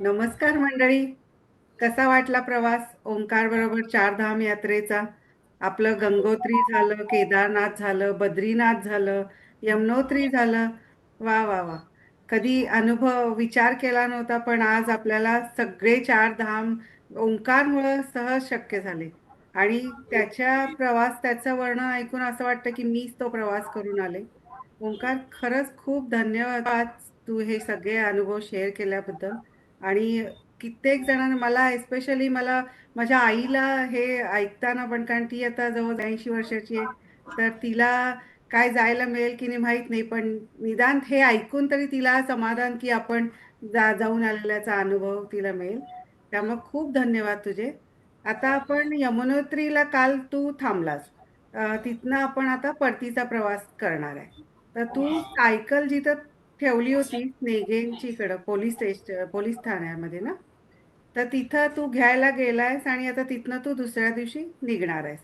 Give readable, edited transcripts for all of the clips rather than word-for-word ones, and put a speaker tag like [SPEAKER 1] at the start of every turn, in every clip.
[SPEAKER 1] नमस्कार मंडळी. कसा वाटला प्रवास ओंकार बरोबर चारधाम यात्रेचा? आपलं गंगोत्री झालं, केदारनाथ झालं, बद्रीनाथ झालं, यमुनोत्री झालं. वा वा वा. कधी अनुभव विचार केला नव्हता, पण आज आपल्याला सगळे चार धाम ओंकारमुळं सहज शक्य झाले. आणि त्याचं वर्णन ऐकून असं वाटतं की मीच तो प्रवास करून आले. ओंकार, खरंच खूप धन्यवाद तू हे सगळे अनुभव शेअर केल्याबद्दल. आणि कित्येक जणांना, मला एस्पेशली मला माझ्या आईला हे ऐकताना पण, कारण ती आता जवळ 80 वर्षाची आहे, तर तिला काय जायला मिळेल की नाही माहीत नाही, पण निदान हे ऐकून तरी तिला समाधान की आपण जाऊन आलेल्याचा अनुभव तिला मिळेल. त्यामुळे खूप धन्यवाद तुझे. आता आपण यमुनोत्रीला काल तू थांबलास. तिथनं आपण आता परतीचा प्रवास करणार आहे. तर तू सायकल जिथं ठेवली होती नेगेंचीकडं, पोलीस ठाण्यामध्ये ना, तर तिथं तू घ्यायला गेलायस आणि आता तिथनं तू दुसऱ्या दिवशी निघणार आहेस.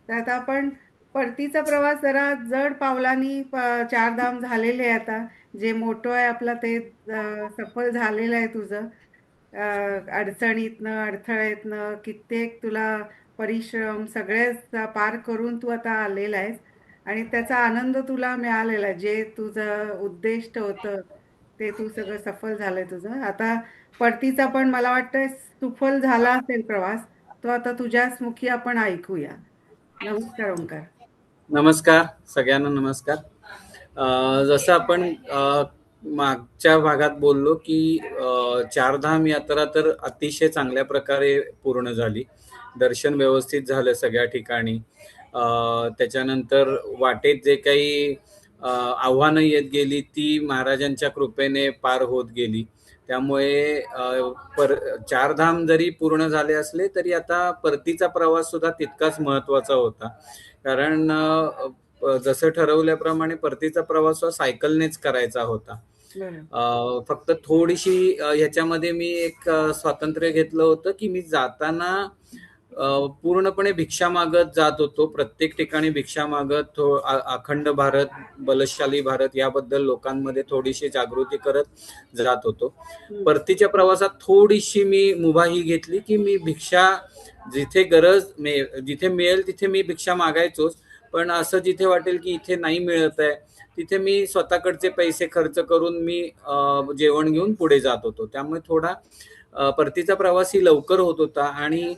[SPEAKER 1] तर आता आपण परतीचा प्रवास जरा जड पावलांनी, चारधाम झालेले आहे आता. जे मोठं आहे आपलं ते सफल झालेलं आहे तुझं. अडचणीतनं, अडथळ्यातनं कित्येक तुला परिश्रम सगळेच पार करून तू आता आलेला आहेस. आणि त्याचा आनंद तुला मिळालेला आहे. जे तुझं उद्दिष्ट होतं ते तू सगळं सफल झालंय तुझं. आता परतीचा पण मला वाटतं सुफल झाला असेल प्रवास. तो आता तुझ्याच मुखी आपण ऐकूया. नमस्कार ओंकार.
[SPEAKER 2] नमस्कार सगळ्यांना. नमस्कार. जसं आपण मागच्या भागात बोललो की चारधाम यात्रा तर अतिशय चांगल्या प्रकारे पूर्ण झाली. दर्शन व्यवस्थित झालं सगळ्या ठिकाणी. त्याच्यानंतर वाटेत जे काही आव्हानं येत गेली ती महाराजांच्या कृपेने पार होत गेली. त्यामुळे चारधाम जरी पूर्ण झाले असले तरी आता परतीचा प्रवास सुद्धा तितकाच महत्वाचा होता. कारण जसं ठरवल्याप्रमाणे परतीचा प्रवास हा सायकलनेच करायचा होता.
[SPEAKER 1] बरं.
[SPEAKER 2] फक्त थोडीशी ह्याच्यामध्ये मी एक स्वातंत्र्य घेतलं होतं की मी जाताना पूर्णपणे भिक्षा मागत जात होतो. प्रत्येक ठिकाणी भिक्षा मागत अखंड भारत, बलशाली भारत याबद्दल लोकांमध्ये थोडीशी जागृती करत जात होतो. परतीच्या प्रवासात थोडीशी मी मुभाही घेतली की मी भिक्षा जिथे जिथे मिळेल तिथे मी भिक्षा मागायचोच. पण असं जिथे वाटेल की इथे नाही मिळत आहे तिथे मी स्वतःकडचे पैसे खर्च करून मी जेवण घेऊन पुढे जात होतो. त्यामुळे थोडा परतीचा प्रवासही लवकर होत होता. आणि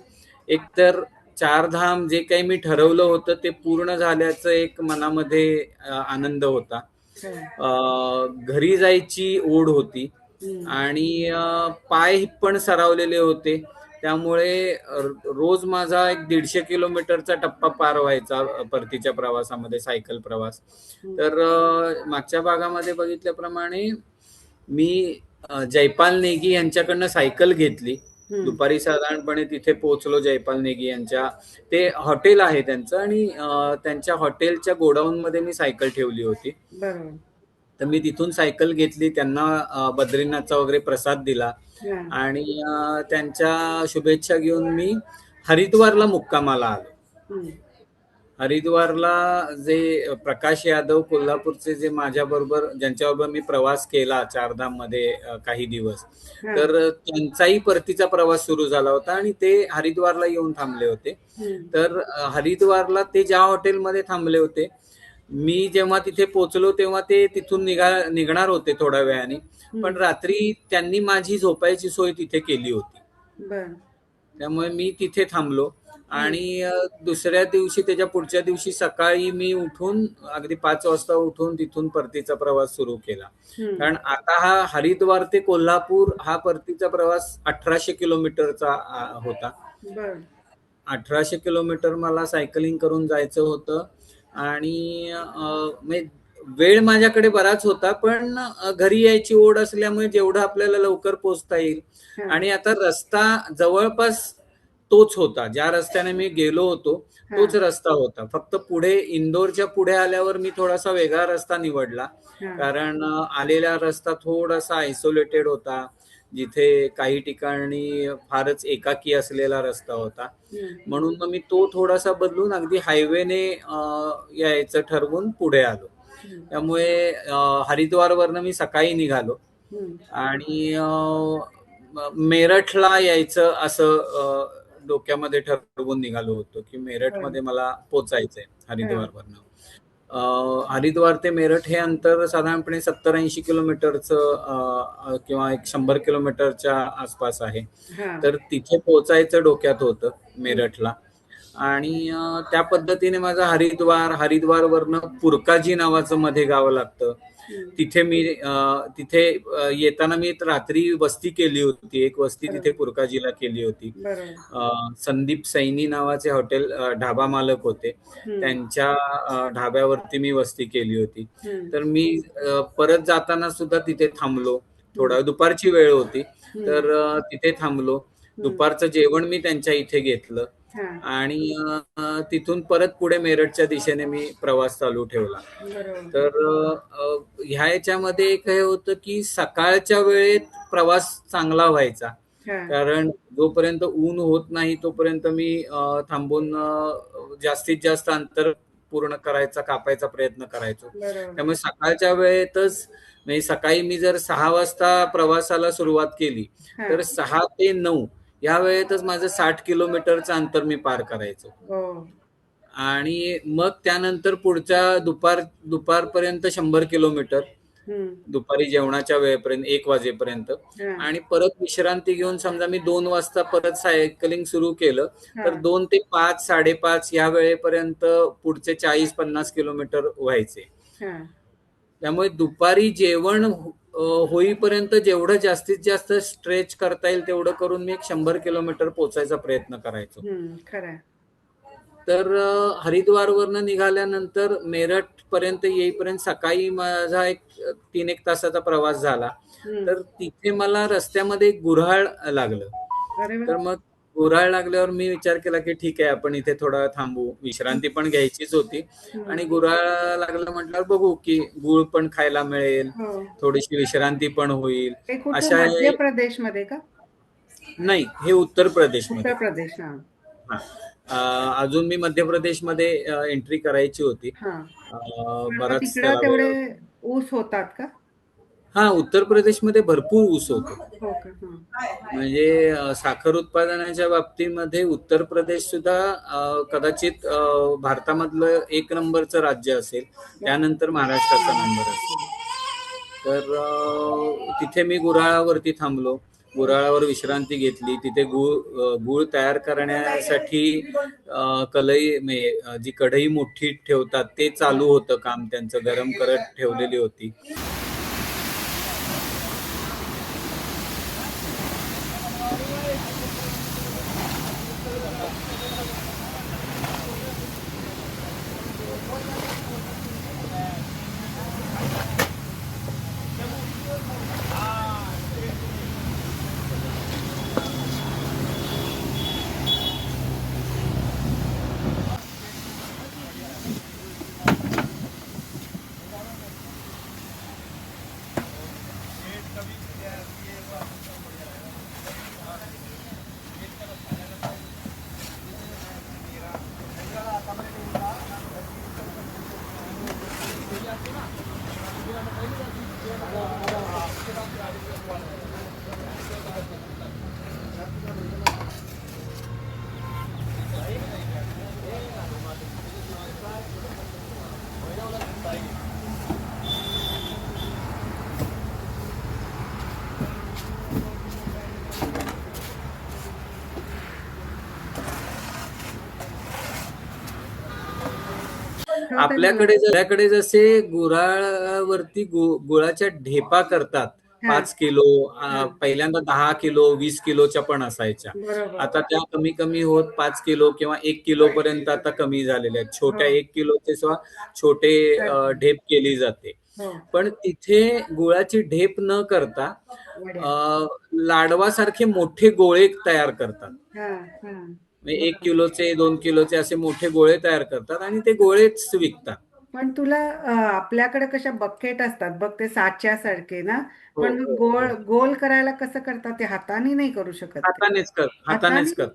[SPEAKER 2] एकतर चारधाम जे काही मी ठरवलं होतं ते पूर्ण झाल्याचं एक मनामध्ये आनंद होता. घरी जायची ओढ होती आणि पाय पण सरावलेले होते. त्यामुळे रोज माझा एक 150 किलोमीटरचा टप्पा पार व्हायचा परतीच्या प्रवासामध्ये, सायकल प्रवास. तर मागच्या भागामध्ये बघितल्याप्रमाणे मी जयपाल नेगी यांच्याकडनं सायकल घेतली. दुपारी साधारणपणे तिथे पोहोचलो. जयपाल नेगी यांच्या ते हॉटेल आहे त्यांचं, आणि त्यांच्या हॉटेलच्या गोडाऊन मध्ये मी सायकल ठेवली होती.
[SPEAKER 1] बरोबर.
[SPEAKER 2] तर मी तिथून सायकल घेतली. त्यांना बद्रीनाथचा वगैरे प्रसाद दिला आणि त्यांच्या शुभेच्छा घेऊन मी हरिद्वारला मुक्कामाला आलो. हरिद्वारला जे प्रकाश यादव कोल्हापूरचे, जे माझ्याबरोबर ज्यांच्याबरोबर मी प्रवास केला चारधाम मध्ये काही दिवस, तर त्यांचाही परतीचा प्रवास सुरू झाला होता आणि ते हरिद्वारला येऊन थांबले होते. तर हरिद्वारला ते ज्या हॉटेलमध्ये थांबले होते, मी जेव्हा तिथे पोहोचलो तेव्हा ते तिथून निघणार होते थोड्या वेळाने. पण रात्री त्यांनी माझी झोपायची सोय तिथे केली होती. त्यामुळे मी तिथे थांबलो आणि दुसऱ्या दिवशी, त्याच्या पुढच्या दिवशी सकाळी मी उठून अगदी 5 वाजता उठून तिथून परतीचा प्रवास सुरू केला. कारण आता हा हरिद्वार ते कोल्हापूर हा परतीचा प्रवास 1800 किलोमीटरचा होता. 1800 किलोमीटर मला सायकलिंग करून जायचं होतं. आणि वेळ माझ्याकडे बराच होता, पण घरी यायची ओढ असल्यामुळे जेवढं आपल्याला लवकर पोहोचता येईल. आणि आता रस्ता जवळपास तोच होता, ज्या रस्त्याने मी गेलो होतो तोच रस्ता होता. फक्त पुढे इंदोरच्या पुढे आल्यावर मी थोडासा वेगळा रस्ता निवडला, कारण आलेला रस्ता थोडासा आयसोलेटेड होता. जिथे काही ठिकाणी फारच एकाकी असलेला रस्ता होता. म्हणून मग मी तो थोडासा बदलून अगदी हायवेने यायचं ठरवून पुढे आलो. त्यामुळे हरिद्वारवरनं मी सकाळी निघालो आणि मेरठला यायचं असं डोक्यामध्ये ठरवून निघालो होतो की
[SPEAKER 1] बरं.
[SPEAKER 2] मेरठमध्ये मला पोचायचंय
[SPEAKER 1] हां.
[SPEAKER 2] हरिद्वारवरनं. हरिद्वार ते मेरठ हे अंतर साधारणपणे 70-80 किलोमीटरचं किंवा एक 100 किलोमीटरच्या आसपास आहे.
[SPEAKER 1] हां.
[SPEAKER 2] तर तिथे पोचायचं डोक्यात होतं
[SPEAKER 1] हं.
[SPEAKER 2] मेरठला. आणि त्या पद्धतीने माझा हरिद्वारवरनं पुरकाजी नावाचं मध्ये गाव लागतं.
[SPEAKER 1] हं.
[SPEAKER 2] तिथे येताना मी रात्री वस्ती केली होती. एक वस्ती तिथे
[SPEAKER 1] बरोबर.
[SPEAKER 2] पुरकाजीला केली होती.
[SPEAKER 1] बरोबर.
[SPEAKER 2] संदीप सैनी नावाचे हॉटेल ढाबा मालक होते.
[SPEAKER 1] हं.
[SPEAKER 2] त्यांच्या ढाब्यावरती मी वस्ती केली होती.
[SPEAKER 1] हं.
[SPEAKER 2] तर मी परत जाताना सुद्धा तिथे थांबलो.
[SPEAKER 1] हं.
[SPEAKER 2] दुपारची वेळ होती.
[SPEAKER 1] हं.
[SPEAKER 2] तर तिथे थांबलो.
[SPEAKER 1] हं.
[SPEAKER 2] दुपारचं जेवण मी त्यांच्या इथे घेतलं.
[SPEAKER 1] हां.
[SPEAKER 2] आणि तिथून परत पुढे मेरठच्या दिशेने मी प्रवास चालू ठेवला.
[SPEAKER 1] बरोबर.
[SPEAKER 2] तर ह्या याच्यामध्ये एक हे होतं की सकाळच्या वेळेत प्रवास चांगला व्हायचा.
[SPEAKER 1] हां.
[SPEAKER 2] कारण जोपर्यंत ऊन होत नाही तोपर्यंत मी थांबून जास्तीत जास्त अंतर पूर्ण कापायचा प्रयत्न करायचो.
[SPEAKER 1] बरोबर.
[SPEAKER 2] त्यामुळे सकाळच्या वेळेतच म्हणजे सकाळी मी जर 6 वाजता प्रवासाला सुरुवात केली तर
[SPEAKER 1] हां.
[SPEAKER 2] 6 ते 9 या वेळेतच माझं 60 किलोमीटरचं अंतर मी पार करायचो.
[SPEAKER 1] हो.
[SPEAKER 2] आणि मग त्यानंतर दुपारपर्यंत 100 किलोमीटर,
[SPEAKER 1] हं.
[SPEAKER 2] दुपारी जेवणाच्या वेळेपर्यंत 1 वाजेपर्यंत.
[SPEAKER 1] हां.
[SPEAKER 2] आणि परत विश्रांती घेऊन समजा मी 2 वाजता परत सायकलिंग सुरू केलं तर
[SPEAKER 1] हां.
[SPEAKER 2] 2 ते 5, 5:30 या वेळेपर्यंत पुढचे 40-50 किलोमीटर व्हायचे.
[SPEAKER 1] हां.
[SPEAKER 2] त्यामुळे दुपारी जेवण होईपर्यंत जेवढं जास्तीत जास्त स्ट्रेच करता येईल तेवढं करून मी एक 100 किलोमीटर पोचायचा प्रयत्न करायचो.
[SPEAKER 1] हं. खरं आहे.
[SPEAKER 2] तर हरिद्वारवरनं निघाल्यानंतर मेरठ पर्यंत येईपर्यंत सकाळी माझा एक 3-1 तासाचा प्रवास झाला.
[SPEAKER 1] हं.
[SPEAKER 2] तर तिथे मला रस्त्यामध्ये एक गुऱ्हाळ लागलं.
[SPEAKER 1] अरे वाह!
[SPEAKER 2] तर मग गुऱ्हाळ लागल्यावर मी विचार केला की ठीक आहे आपण इथे थोडा वेळ थांबू.
[SPEAKER 1] हं.
[SPEAKER 2] विश्रांती पण घ्यायचीच होती.
[SPEAKER 1] हं.
[SPEAKER 2] आणि गुऱ्हाळ लागलं म्हटल्यावर बघू की गूळ पण खायला मिळेल,
[SPEAKER 1] हो.
[SPEAKER 2] थोडीशी विश्रांती पण होईल.
[SPEAKER 1] ते कुठे
[SPEAKER 2] अशा
[SPEAKER 1] मध्य प्रदेशमध्ये का?
[SPEAKER 2] नाही, हे उत्तर प्रदेशमध्ये.
[SPEAKER 1] उत्तर प्रदेश. हां.
[SPEAKER 2] हां. अजून मी मध्य प्रदेशमध्ये एंट्री करायची होती.
[SPEAKER 1] हां. पण मग
[SPEAKER 2] बराच
[SPEAKER 1] तिकडं
[SPEAKER 2] त्याला वेळ
[SPEAKER 1] तेवढे
[SPEAKER 2] होता.
[SPEAKER 1] ऊस होतात का?
[SPEAKER 2] हां, उत्तर प्रदेशमध्ये भरपूर ऊस होतो.
[SPEAKER 1] हो का? हां.
[SPEAKER 2] म्हणजे साखर उत्पादनाच्या बाबतीमध्ये उत्तर प्रदेश सुद्धा कदाचित भारतामधलं 1 नंबरचं राज्य असेल. त्यानंतर महाराष्ट्राचा नंबर असेल. तर तिथे मी गुऱ्हाळावरती थांबलो. गुऱ्हाळावर विश्रांती घेतली. तिथे गूळ तयार करण्यासाठी कलई म्हणजे जी कढई मोठी ठेवतात ते चालू होतं काम त्यांचं, गरम करत ठेवलेली होती.
[SPEAKER 1] ठेवते मला.
[SPEAKER 2] आपल्याकडे जसे गुऱ्हाळावरती गुळाच्या ढेपा करतात.
[SPEAKER 1] हां.
[SPEAKER 2] 5 किलो,
[SPEAKER 1] हां.
[SPEAKER 2] पहिल्यांदा 10 किलो, 20 किलोच्या पण असायच्या.
[SPEAKER 1] बरोबर.
[SPEAKER 2] आता त्या कमी कमी होत 5 किलो किंवा 1 किलो पर्यंत आता कमी झालेल्या आहेत. छोट्या
[SPEAKER 1] हो.
[SPEAKER 2] 1 किलोचे किंवा छोटे
[SPEAKER 1] करते.
[SPEAKER 2] ढेप केली जाते.
[SPEAKER 1] हो.
[SPEAKER 2] पण तिथे गुळाची ढेप न करता
[SPEAKER 1] वड्या.
[SPEAKER 2] लाडवासारखे मोठे गोळे तयार करतात.
[SPEAKER 1] हां. हां.
[SPEAKER 2] म्हणजे 1
[SPEAKER 1] बरोबर.
[SPEAKER 2] किलोचे, 2 किलोचे असे मोठे गोळे तयार करतात आणि ते गोळेच विकतात.
[SPEAKER 1] पण तुला आपल्याकडे कशा बकेट असतात बघ ते साच्यासारखे ना,
[SPEAKER 2] हो,
[SPEAKER 1] पण मग
[SPEAKER 2] हो,
[SPEAKER 1] गोल
[SPEAKER 2] हो.
[SPEAKER 1] गोल करायला कसं करतात ते हाताने नाही करू शकत ते.
[SPEAKER 2] हातानेच
[SPEAKER 1] हाताने?
[SPEAKER 2] करतात.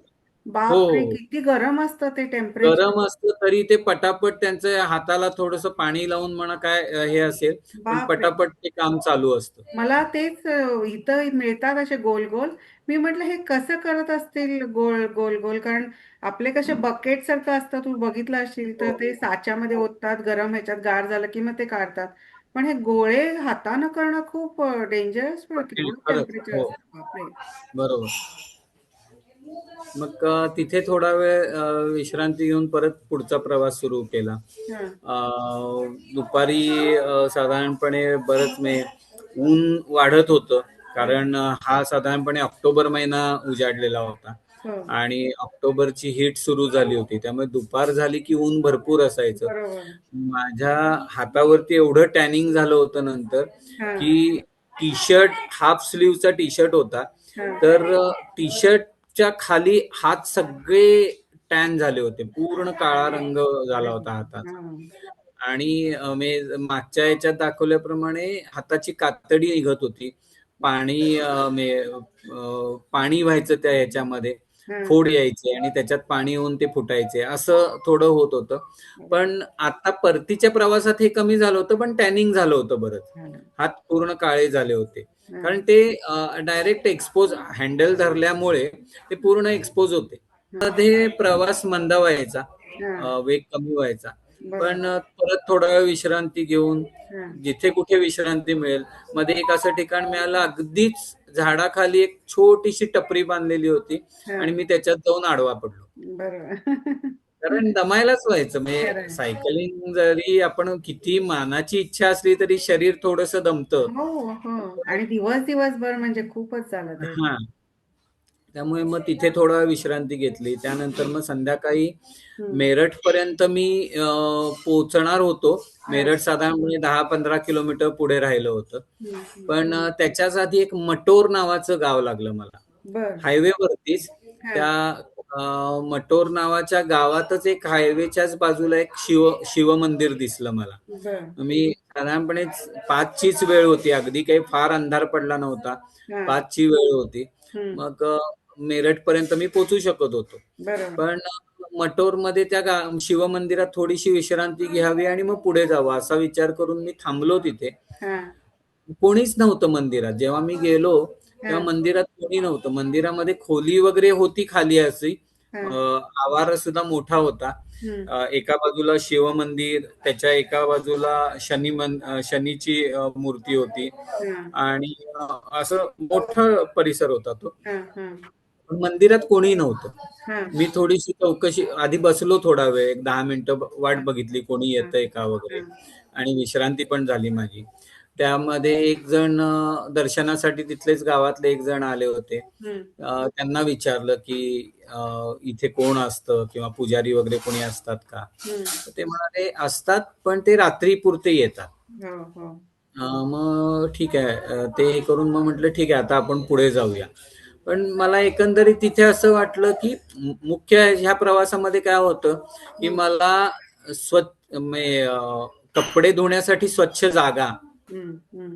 [SPEAKER 2] हो,
[SPEAKER 1] बापरे,
[SPEAKER 2] हो.
[SPEAKER 1] किती गरम असतं ते टेम्परेचर.
[SPEAKER 2] गरम असतं तरी ते पटापट त्यांच्या हाताला थोडंसं पाणी लावून म्हणा काय हे असेल, पण
[SPEAKER 1] बापरे.
[SPEAKER 2] पटापट ते काम चालू असतं.
[SPEAKER 1] मला तेच इथं मिळतात असे गोल गोल. मी म्हटलं हे कसं करत असतील गोल गोल गोल, कारण आपले कसे बकेट सारखं असतं, तू बघितलं असशील तर
[SPEAKER 2] हो.
[SPEAKER 1] ते साच्यामध्ये ओततात, गरम ह्याच्यात गार झालं की मग ते काढतात. पण हे गोळे हातानं करणं खूप डेंजरस,
[SPEAKER 2] कठीण
[SPEAKER 1] केवढं
[SPEAKER 2] खरंच.
[SPEAKER 1] टेम्परेचर
[SPEAKER 2] हो,
[SPEAKER 1] असतं बापरे.
[SPEAKER 2] बरोबर. मग तिथे थोडा वेळ विश्रांती घेऊन परत पुढचा प्रवास सुरू केला.
[SPEAKER 1] हा.
[SPEAKER 2] अ, दुपारी साधारणपणे बरंच ऊन वाढत होतं,
[SPEAKER 1] हा.
[SPEAKER 2] कारण हा साधारणपणे ऑक्टोबर महिना उजाडलेला होता
[SPEAKER 1] हो.
[SPEAKER 2] आणि ऑक्टोबरची हीट सुरू झाली होती, त्यामुळे दुपार झाली की ऊन भरपूर असायचं.
[SPEAKER 1] बरोबर.
[SPEAKER 2] माझ्या हातावरती एवढं टॅनिंग झालं होतं नंतर,
[SPEAKER 1] हा.
[SPEAKER 2] की टी शर्ट, हाफ स्लीवचा टी शर्ट होता,
[SPEAKER 1] हा.
[SPEAKER 2] तर टी शर्टच्या खाली हात सगळे टॅन झाले होते, पूर्ण काळा रंग झाला
[SPEAKER 1] अरे
[SPEAKER 2] होता
[SPEAKER 1] हा.
[SPEAKER 2] हाताचा. आणि मी मागच्या याच्यात दाखवल्याप्रमाणे हाताची कातडी निघत होती, पाणी पाणी व्हायचं त्या ह्याच्यामध्ये,
[SPEAKER 1] हा.
[SPEAKER 2] फोड यायचे आणि त्याच्यात पाणी येऊन ते फुटायचे, असं थोडं होत होतं.
[SPEAKER 1] अरे.
[SPEAKER 2] पण आता परतीच्या प्रवासात हे कमी झालं होतं, पण टॅनिंग झालं होतं बरंच.
[SPEAKER 1] झालं.
[SPEAKER 2] हात पूर्ण काळे झाले होते,
[SPEAKER 1] हा.
[SPEAKER 2] कारण ते डायरेक्ट एक्सपोज, हँडल धरल्यामुळे ते पूर्ण एक्सपोज होते.
[SPEAKER 1] हा.
[SPEAKER 2] मध्ये प्रवास मंदावायचा,
[SPEAKER 1] हा.
[SPEAKER 2] वेग कमी व्हायचा,
[SPEAKER 1] बरोबर.
[SPEAKER 2] पण परत थोडा वेळ विश्रांती घेऊन,
[SPEAKER 1] हा.
[SPEAKER 2] जिथे कुठे विश्रांती मिळेल, मध्ये एक असं ठिकाण मिळालं, अगदीच झाडाखाली एक छोटीशी टपरी बांधलेली होती
[SPEAKER 1] हा.
[SPEAKER 2] आणि मी त्याच्यात जाऊन आडवा पडलो.
[SPEAKER 1] बरोबर.
[SPEAKER 2] कारण दमायलाच व्हायचं, म्हणजे
[SPEAKER 1] खरंय.
[SPEAKER 2] सायकलिंग जरी आपण किती मानाची इच्छा असली तरी शरीर थोडंसं दमतं.
[SPEAKER 1] हो, हो. आणि दिवसभर म्हणजे खूपच झालं ते.
[SPEAKER 2] हा, त्यामुळे मग तिथे थोडा विश्रांती घेतली. त्यानंतर मग संध्याकाळी
[SPEAKER 1] हं.
[SPEAKER 2] मेरठ पर्यंत मी पोहोचणार होतो.
[SPEAKER 1] हां.
[SPEAKER 2] मेरठ साधारणपणे 10-15 किलोमीटर पुढे राहिलं होतं.
[SPEAKER 1] हं, हं.
[SPEAKER 2] पण त्याच्याच आधी एक मटोर नावाचं गाव लागलं मला.
[SPEAKER 1] बरं.
[SPEAKER 2] हायवेवरतीच
[SPEAKER 1] हां.
[SPEAKER 2] त्या मटोर नावाच्या गावातच एक हायवेच्याच बाजूला एक शिव मंदिर दिसलं मला.
[SPEAKER 1] बरं.
[SPEAKER 2] मी साधारणपणे 5ची वेळ होती, अगदी काही फार अंधार पडला नव्हता.
[SPEAKER 1] हां.
[SPEAKER 2] 5ची वेळ होती.
[SPEAKER 1] हं.
[SPEAKER 2] मग मेरठ पर्यंत मी पोहोचू शकत होतो.
[SPEAKER 1] बरोबर.
[SPEAKER 2] पण मटोरमध्ये त्या शिवमंदिरात थोडीशी विश्रांती घ्यावी आणि मग पुढे जावं असा विचार करून मी थांबलो तिथे.
[SPEAKER 1] हां.
[SPEAKER 2] कोणीच नव्हतं मंदिरात. जेव्हा मी गेलो तेव्हा
[SPEAKER 1] हां.
[SPEAKER 2] मंदिरात कोणी नव्हतं. मंदिरामध्ये खोली वगैरे होती खाली अशी.
[SPEAKER 1] हां.
[SPEAKER 2] आवार सुद्धा मोठा होता.
[SPEAKER 1] हं.
[SPEAKER 2] एका बाजूला शिव मंदिर, त्याच्या एका बाजूला शनीची मूर्ती होती
[SPEAKER 1] हां.
[SPEAKER 2] आणि असं मोठा परिसर होता तो.
[SPEAKER 1] हां. हां.
[SPEAKER 2] पण मंदिरात कोणीही नव्हतं.
[SPEAKER 1] हां.
[SPEAKER 2] मी थोडीशी चौकशी आधी बसलो, थोडा वेळ, एक 10 मिनिटं वाट
[SPEAKER 1] हां.
[SPEAKER 2] बघितली कोणी
[SPEAKER 1] हां.
[SPEAKER 2] येतंय का वगैरे,
[SPEAKER 1] हां.
[SPEAKER 2] आणि विश्रांती पण झाली माझी. त्यामध्ये एक जण दर्शनासाठी तिथलेच गावातले एक जण आले होते.
[SPEAKER 1] हं.
[SPEAKER 2] त्यांना विचारलं की इथे कोण असतं किंवा पुजारी वगैरे कोणी असतात का?
[SPEAKER 1] हं.
[SPEAKER 2] तर ते म्हणाले असतात, पण ते रात्रीपुरते येतात.
[SPEAKER 1] हो, हो.
[SPEAKER 2] मग ठीक आहे, ते हे करून मग म्हटलं ठीक आहे, आता आपण पुढे जाऊया. पण मला एकंदरीत तिथे असं वाटलं की मुख्य ह्या प्रवासामध्ये काय होतं की
[SPEAKER 1] हं.
[SPEAKER 2] मला स्वच्छ कपडे धुण्यासाठी स्वच्छ जागा,
[SPEAKER 1] हं. हं.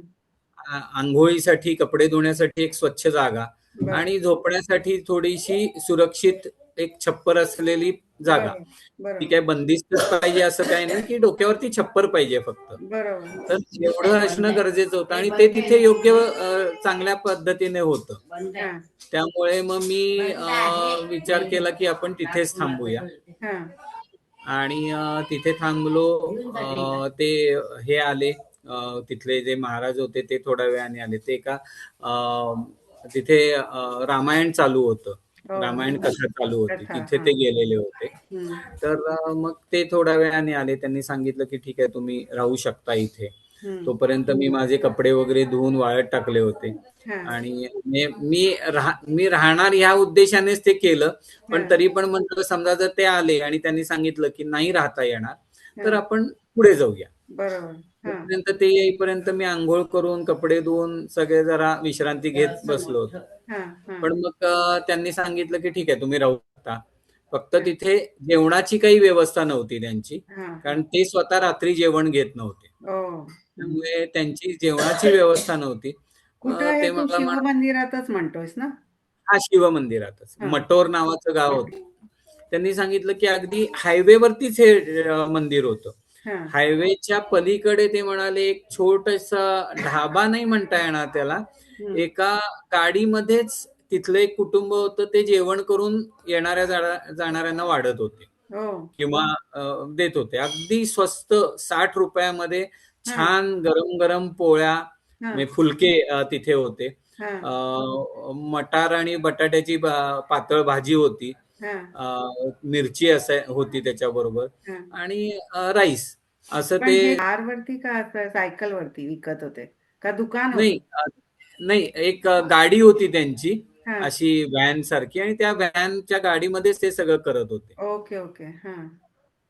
[SPEAKER 2] आंघोळीसाठी, कपडे धुण्यासाठी एक स्वच्छ जागा
[SPEAKER 1] बरं.
[SPEAKER 2] आणि झोपण्यासाठी थोडीशी सुरक्षित एक छप्पर असलेली जागा.
[SPEAKER 1] बरोबर.
[SPEAKER 2] ती
[SPEAKER 1] बरोबर.
[SPEAKER 2] काय बंदिस्तच पाहिजे असं काही नाही, की डोक्यावरती छप्पर पाहिजे फक्त.
[SPEAKER 1] बरोबर.
[SPEAKER 2] तर एवढं असणं गरजेचं होतं आणि ते तिथे योग्य चांगल्या पद्धतीने होतं.
[SPEAKER 1] हां.
[SPEAKER 2] त्यामुळे मग मी विचार केला की आपण तिथेच थांबूया
[SPEAKER 1] हां.
[SPEAKER 2] आणि तिथे थांबलो. ते हे आले, तिथले जे महाराज होते ते थोड्या वेळाने आले. ते का तिथे रामायण चालू होतं,
[SPEAKER 1] हो,
[SPEAKER 2] रामायण
[SPEAKER 1] हो.
[SPEAKER 2] कथा चालू होती,
[SPEAKER 1] कथा.
[SPEAKER 2] तिथे
[SPEAKER 1] हां.
[SPEAKER 2] ते गेलेले होते.
[SPEAKER 1] हं.
[SPEAKER 2] तर मग ते थोड्या वेळाने आले. त्यांनी सांगितलं की ठीक आहे, तुम्ही राहू शकता इथे.
[SPEAKER 1] हं.
[SPEAKER 2] तोपर्यंत मी माझे कपडे वगैरे धुवून वाळत टाकले होते
[SPEAKER 1] हां.
[SPEAKER 2] आणि मी राहणार ह्या उद्देशानेच ते केलं. पण
[SPEAKER 1] हां.
[SPEAKER 2] तरी पण म्हटलं, समजा जर ते आले आणि त्यांनी सांगितलं की नाही राहता येणार, तर
[SPEAKER 1] हां.
[SPEAKER 2] आपण पुढे जाऊया.
[SPEAKER 1] बरोबर. हां.
[SPEAKER 2] तोपर्यंत ते येईपर्यंत मी अंघोळ करून, कपडे धुवून सगळे जरा विश्रांती घेत बसलो होतो.
[SPEAKER 1] हां. हां.
[SPEAKER 2] पण मग त्यांनी सांगितलं की ठीक आहे, तुम्ही राहू शकता. फक्त
[SPEAKER 1] हां.
[SPEAKER 2] तिथे जेवणाची काही व्यवस्था नव्हती त्यांची,
[SPEAKER 1] हां.
[SPEAKER 2] कारण
[SPEAKER 1] हां.
[SPEAKER 2] ते स्वतः रात्री जेवण घेत नव्हते.
[SPEAKER 1] ओह! हं.
[SPEAKER 2] त्यामुळे त्यांची जेवणाची व्यवस्था नव्हती.
[SPEAKER 1] कुठं हे
[SPEAKER 2] ते
[SPEAKER 1] तू
[SPEAKER 2] मला
[SPEAKER 1] शिव मंदिरातच म्हणतोयस ना?
[SPEAKER 2] हा, शिव मंदिरातच.
[SPEAKER 1] हा.
[SPEAKER 2] मटोर नावाचं गाव होतं. त्यांनी सांगितलं की अगदी हायवेवरतीच हे मंदिर होतं.
[SPEAKER 1] हा.
[SPEAKER 2] हायवेच्या पलीकडे ते म्हणाले एक छोटासा ढाबा नाही म्हणता येणार त्याला, एका गाडीमध्येच तिथलं एक कुटुंब होतं, ते जेवण करून येणाऱ्या जाणाऱ्यांना वाढत होते
[SPEAKER 1] हो.
[SPEAKER 2] किंवा देत होते. अगदी स्वस्त 60 रुपयामध्ये
[SPEAKER 1] हा.
[SPEAKER 2] छान गरम गरम पोळ्या,
[SPEAKER 1] हा.
[SPEAKER 2] म्हणजे फुलके तिथे होते.
[SPEAKER 1] हा.
[SPEAKER 2] मटार आणि बटाट्याची पातळ भाजी होती.
[SPEAKER 1] हा.
[SPEAKER 2] मिरची होती त्याच्याबरोबर,
[SPEAKER 1] हा.
[SPEAKER 2] आणि राईस असं
[SPEAKER 1] पण
[SPEAKER 2] ते.
[SPEAKER 1] हे कारवरती का असं सायकलवरती विकत होते का दुकान
[SPEAKER 2] नाही,
[SPEAKER 1] होतं?
[SPEAKER 2] नाही, एक गाडी होती त्यांची,
[SPEAKER 1] हा.
[SPEAKER 2] अशी व्हॅन सारखी, आणि त्या व्हॅनच्या गाडीमध्येच ते सगळं करत होते.
[SPEAKER 1] Okay okay. हा.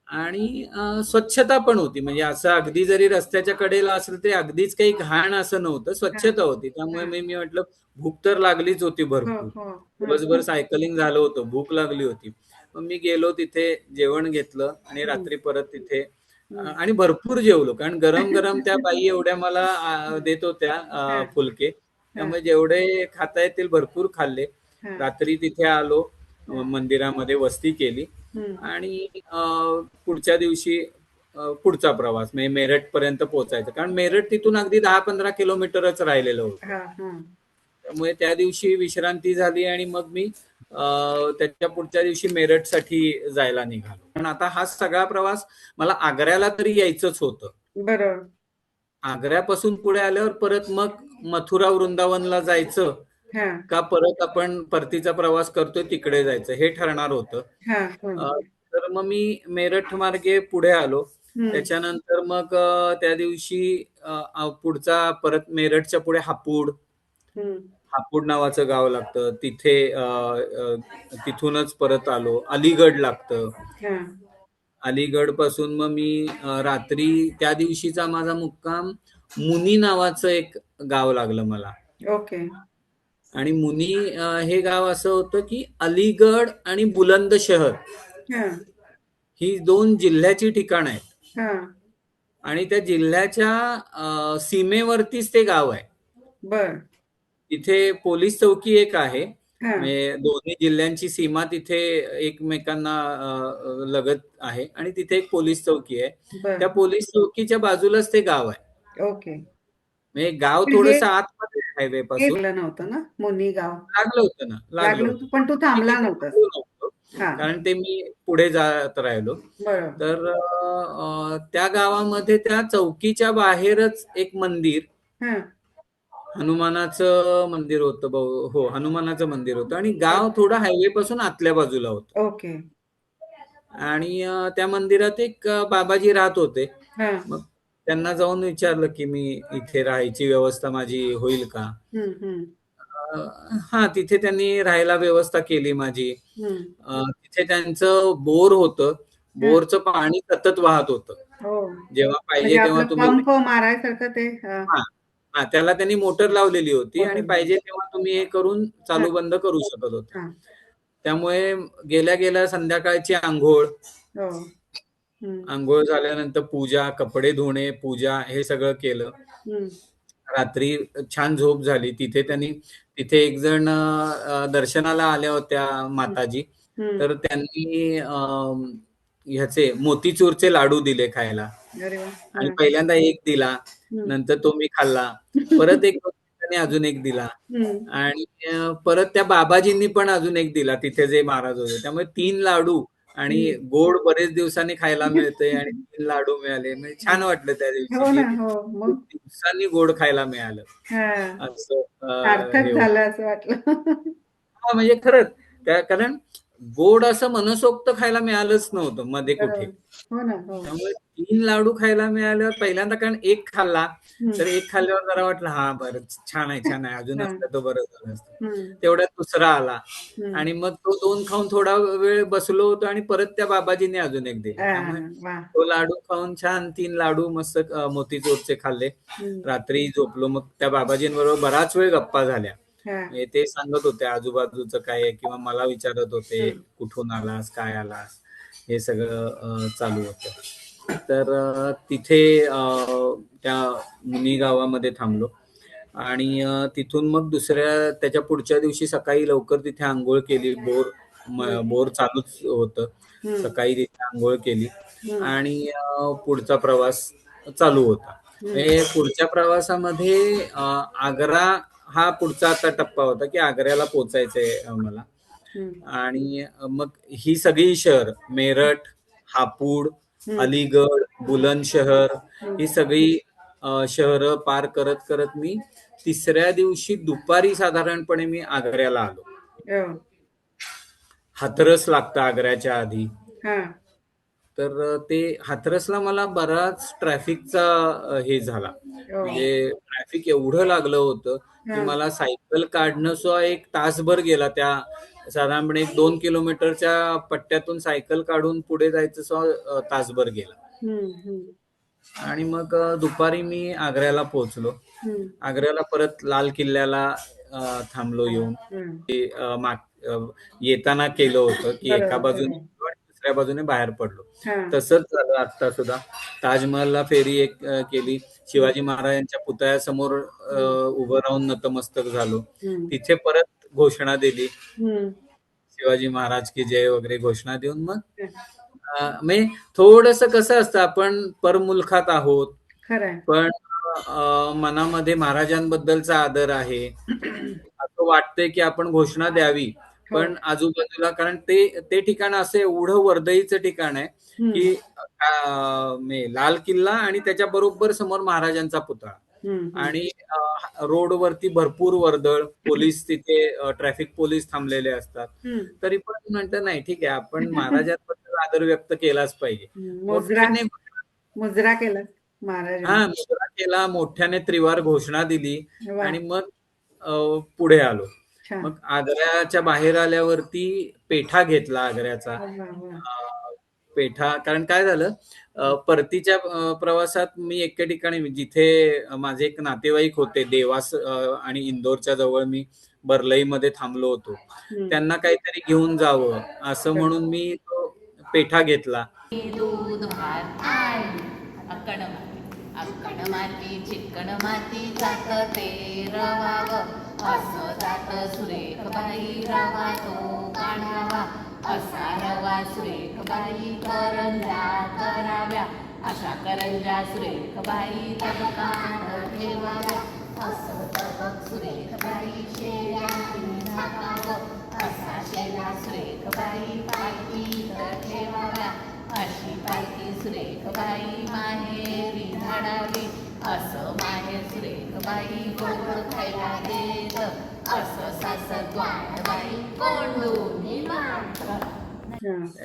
[SPEAKER 2] आणि स्वच्छता पण होती, म्हणजे असं अगदी जरी रस्त्याच्या कडेला असलं तरी अगदीच काही घाण असं नव्हतं,
[SPEAKER 1] हा.
[SPEAKER 2] स्वच्छता होती. त्यामुळे
[SPEAKER 1] हा.
[SPEAKER 2] मी म्हटलं भूक तर लागलीच होती
[SPEAKER 1] हो
[SPEAKER 2] भरपूर.
[SPEAKER 1] हो. हा.
[SPEAKER 2] दिवसभर सायकलिंग झालं होतं, भूक लागली होती. मग मी गेलो तिथे, जेवण घेतलं आणि
[SPEAKER 1] हम्म.
[SPEAKER 2] रात्री परत तिथे,
[SPEAKER 1] हम्म.
[SPEAKER 2] आणि भरपूर जेवलो, कारण गरम गरम त्या बाई एवढ्या मला देत होत्या
[SPEAKER 1] हा.
[SPEAKER 2] फुलके.
[SPEAKER 1] हा.
[SPEAKER 2] त्यामुळे जेवढे खाता येतील भरपूर खाल्ले.
[SPEAKER 1] हा.
[SPEAKER 2] रात्री तिथे आलो,
[SPEAKER 1] हा.
[SPEAKER 2] मंदिरामध्ये वस्ती केली,
[SPEAKER 1] हम्म.
[SPEAKER 2] आणि पुढच्या दिवशी पुढचा प्रवास म्हणजे मेरठ पर्यंत पोहोचायचं, कारण मेरठ तिथून अगदी 10-15 किलोमीटरच राहिलेलं होतं.
[SPEAKER 1] हा. हा.
[SPEAKER 2] त्यामुळे त्या दिवशी विश्रांती झाली, आणि मग मी त्याच्या पुढच्या दिवशी मेरठसाठी जायला निघालो. पण आता हा सगळा प्रवास मला आग्र्याला तरी यायचंच होतं.
[SPEAKER 1] बरोबर.
[SPEAKER 2] आग्र्यापासून पुढे आल्यावर परत मग मथुरा वृंदावनला जायचं
[SPEAKER 1] हा.
[SPEAKER 2] का परत आपण परतीचा प्रवास करतोय तिकडे जायचं, हे ठरणार होतं.
[SPEAKER 1] हा.
[SPEAKER 2] तर मग मी मेरठ मार्गे पुढे आलो.
[SPEAKER 1] हम्म.
[SPEAKER 2] त्याच्यानंतर मग त्या दिवशी पुढचा परत मेरठच्या पुढे हापूड,
[SPEAKER 1] हम्म.
[SPEAKER 2] हापूड नावाचं गाव लागतं तिथे. तिथूनच परत आलो. अलीगड लागतं.
[SPEAKER 1] हा.
[SPEAKER 2] अलीगड पासून मग मी रात्री, त्या दिवशीचा माझा मुक्काम मुनी नावाचं एक गाव लागलं मला.
[SPEAKER 1] ओके.
[SPEAKER 2] आणि मुनी हे गाव असं होतं की अलीगड आणि बुलंदशहर
[SPEAKER 1] हा.
[SPEAKER 2] ही 2 जिल्ह्याची ठिकाण आहेत,
[SPEAKER 1] हा.
[SPEAKER 2] आणि त्या जिल्ह्याच्या सीमेवरतीच ते गाव आहे.
[SPEAKER 1] बर.
[SPEAKER 2] तिथे पोलीस चौकी एक आहे,
[SPEAKER 1] हा.
[SPEAKER 2] म्हणजे दोन्ही जिल्ह्यांची सीमा तिथे एकमेकांना लगत आहे, आणि तिथे एक पोलीस चौकी आहे.
[SPEAKER 1] बर.
[SPEAKER 2] त्या पोलीस चौकीच्या बाजूलाच ते गाव आहे.
[SPEAKER 1] ओके.
[SPEAKER 2] म्हणजे गाव
[SPEAKER 1] पण हे
[SPEAKER 2] थोडंसं आतमध्ये हायवे
[SPEAKER 1] हे
[SPEAKER 2] पासून.
[SPEAKER 1] लागलं नव्हतं ना मुनी गाव?
[SPEAKER 2] लागलं होतं ना, लागलं
[SPEAKER 1] लागलं
[SPEAKER 2] होतं,
[SPEAKER 1] होतं पण तू
[SPEAKER 2] मी
[SPEAKER 1] थांबला
[SPEAKER 2] तिथे
[SPEAKER 1] नव्हतास?
[SPEAKER 2] थांबलो नव्हतो,
[SPEAKER 1] हा.
[SPEAKER 2] कारण ते मी पुढे जात राहिलो.
[SPEAKER 1] बरोबर.
[SPEAKER 2] तर त्या गावामध्ये त्या चौकीच्या बाहेरच एक मंदिर,
[SPEAKER 1] हा.
[SPEAKER 2] हनुमानाचं मंदिर होतं. हो, हनुमानाचं मंदिर होतं, आणि गाव थोडं हायवे पासून आतल्या बाजूला होतं.
[SPEAKER 1] ओके.
[SPEAKER 2] आणि त्या मंदिरात एक बाबाजी राहत होते.
[SPEAKER 1] हा.
[SPEAKER 2] मग त्यांना जाऊन विचारलं की मी इथे राहायची व्यवस्था माझी होईल का?
[SPEAKER 1] हम्म.
[SPEAKER 2] हा, तिथे त्यांनी राहायला व्यवस्था केली माझी.
[SPEAKER 1] हम्म.
[SPEAKER 2] तिथे त्यांचं बोर होतं.
[SPEAKER 1] हा.
[SPEAKER 2] बोरचं पाणी सतत वाहत होतं.
[SPEAKER 1] हो.
[SPEAKER 2] जेव्हा
[SPEAKER 1] म्हणजे
[SPEAKER 2] पाहिजे तेव्हा
[SPEAKER 1] आपलं
[SPEAKER 2] तुम्ही,
[SPEAKER 1] पंप मारायसारखं ते. हा.
[SPEAKER 2] हा, हा, त्याला त्यांनी मोटर लावलेली होती, आणि
[SPEAKER 1] मोटर.
[SPEAKER 2] पाहिजे तेव्हा तुम्ही हे करून
[SPEAKER 1] हा.
[SPEAKER 2] चालू बंद करू शकत होता.
[SPEAKER 1] हा.
[SPEAKER 2] त्यामुळे गेल्या गेल्या संध्याकाळची आंघोळ,
[SPEAKER 1] हो. हम्म.
[SPEAKER 2] आंघोळ झाल्यानंतर पूजा, कपडे धुणे, पूजा, हे सगळं केलं.
[SPEAKER 1] हम्म.
[SPEAKER 2] रात्री छान झोप झाली. तिथे एक जण दर्शनाला आल्या होत्या माताजी.
[SPEAKER 1] हम्म.
[SPEAKER 2] तर त्यांनी ह्याचे मोतीचूरचे लाडू दिले खायला,
[SPEAKER 1] अरे वा.
[SPEAKER 2] आणि
[SPEAKER 1] हा.
[SPEAKER 2] पहिल्यांदा एक दिला,
[SPEAKER 1] हम्म.
[SPEAKER 2] नंतर तो मी खाल्ला, परत एक त्यांनी अजून एक दिला,
[SPEAKER 1] हम्म.
[SPEAKER 2] आणि परत त्या बाबाजींनी पण अजून एक दिला तिथे जे महाराज होते. त्यामुळे 3 लाडू, आणि
[SPEAKER 1] हम्म.
[SPEAKER 2] गोड बरेच दिवसांनी खायला मिळते, आणि 3 लाडू मिळाले, म्हणजे छान वाटलं त्या दिवशी
[SPEAKER 1] हो ना.
[SPEAKER 2] की
[SPEAKER 1] हो.
[SPEAKER 2] खूप
[SPEAKER 1] मग.
[SPEAKER 2] दिवसांनी गोड खायला मिळालं.
[SPEAKER 1] हा.
[SPEAKER 2] असं हे
[SPEAKER 1] सार्थक
[SPEAKER 2] होतं.
[SPEAKER 1] झालं असं वाटलं.
[SPEAKER 2] हां, म्हणजे खरंच. कारण गोड असं मनसोक्त खायला मिळालंच नव्हतं मध्ये कुठे.
[SPEAKER 1] बरोबर. हो ना. हो.
[SPEAKER 2] त्यामुळे 3 लाडू खायला मिळाल्यावर पहिल्यांदा, कारण एक खाल्ला,
[SPEAKER 1] हम्म.
[SPEAKER 2] तर एक खाल्ल्यावर जरा वाटलं, "हां, बरं, छान आहे, छान आहे. अजून
[SPEAKER 1] हा.
[SPEAKER 2] असतं तर बरं झालं असतं."
[SPEAKER 1] हम्म.
[SPEAKER 2] तेवढ्यात दुसरा आला,
[SPEAKER 1] हम्म.
[SPEAKER 2] आणि मग तो 2 खाऊन थोडा वेळ बसलो होतो, आणि परत त्या बाबाजींनी अजून एक दिला.
[SPEAKER 1] हा.
[SPEAKER 2] त्यामुळे
[SPEAKER 1] वा.
[SPEAKER 2] तो लाडू खाऊन छान 3 लाडू मस्त मोतीचूरचे खाल्ले.
[SPEAKER 1] हम्म.
[SPEAKER 2] रात्री झोपलो. मग त्या बाबाजींबरोबर बराच वेळ गप्पा झाल्या.
[SPEAKER 1] हा.
[SPEAKER 2] म्हणजे ते सांगत होते आजूबाजूचं काय आहे, किंवा मला विचारत होते,
[SPEAKER 1] हम्म.
[SPEAKER 2] कुठून आलास, काय आलास, हे सगळं चालू होतं. तर तिथे त्या मुनी गावामध्ये थांबलो. आणि तिथून मग त्याच्या पुढच्या दिवशी सकाळी लवकर तिथे आंघोळ केली. बोर चालूच होतं. सकाळी तिथे आंघोळ केली आणि पुढचा प्रवास चालू होता. पुढच्या प्रवासामध्ये आग्रा हा पुढचा आता टप्पा होता की आग्र्याला पोचायचंय मला. आणि मग ही सगळी शहर, मेरठ, हापूड, अलीगड, बुलंदशहर, ही सगळी शहरं पार करत करत मी तिसऱ्या दिवशी दुपारी साधारणपणे मी आग्र्याला आलो. हाथरस लागतं आग्र्याच्या आधी. तर ते हाथरसला मला बराच ट्रॅफिकचा हे झाला. म्हणजे ट्रॅफिक एवढं लागलं होतं की मला सायकल काढणं सुद्धा एक तासभर गेला. त्या साधारणपणे 2 किलोमीटरच्या पट्ट्यातून सायकल काढून पुढे जायचं सुद्धा तासभर गेला. आणि मग दुपारी मी आग्र्याला पोहोचलो. आग्र्याला परत लाल किल्ल्याला थांबलो येऊन. येताना केलं होतं की एका बाजूने दुसऱ्या बाजूने बाहेर पडलो. तसंच झालं आता सुद्धा. ताजमहलला फेरी एक केली. शिवाजी महाराजांच्या पुतळ्यासमोर उभं राहून नतमस्तक झालो. तिथे परत घोषणा दिली, शिवाजी महाराज की जय वगैरे घोषणा देऊन मग म्हणजे थोडस कसं असतं, आपण परमुलखात आहोत पण मनामध्ये महाराजांबद्दलचा आदर आहे. असं वाटतंय की आपण घोषणा द्यावी. पण आजूबाजूला, कारण ते ठिकाण असं एवढं वर्दळीचं ठिकाण आहे की लाल किल्ला आणि त्याच्या बरोबर समोर महाराजांचा पुतळा आणि रोडवरती भरपूर वर्दळ, पोलीस तिथे ट्रॅफिक पोलीस थांबलेले असतात. तरी पण म्हणतात नाही ठीक आहे, आपण महाराजांबद्दल आदर व्यक्त केलाच पाहिजे.
[SPEAKER 1] मुजरा केला महाराज.
[SPEAKER 2] मुजरा केला, मोठ्याने त्रिवार घोषणा दिली आणि मग पुढे आलो. मग आग्र्याच्या बाहेर आल्यावरती पेठा घेतला आग्र्याचा. पेठा, कारण काय झालं, परतीच्या प्रवासात मी एके ठिकाणी जिथे माझे एक नातेवाईक होते देवास आणि इंदोरच्या जवळ, मी बरलईमध्ये थांबलो होतो. त्यांना काहीतरी घेऊन जावं असं म्हणून मी तो पेठा घेतला.
[SPEAKER 3] दूध भात अक्कड माती चिकण माती जात ते रवावं, असं जात सुरेख बाई रवा तो काढावा. असा रवा सुरेख बाई करंजा कराव्या, अशा करंजा सुरेख बाई तबकात ठेवाव्या. असं तबक सुरेख बाई शेळ्याने झाकावं, असा शेळ्या सुरेख बाई पालखीत ठेवाव्या. अशी पालखी सुरेख बाई माहेरी धाडावी, असं माहेर सुरेख बाई गोड खायला देत, असं सासर बाई कोंडून मात्र.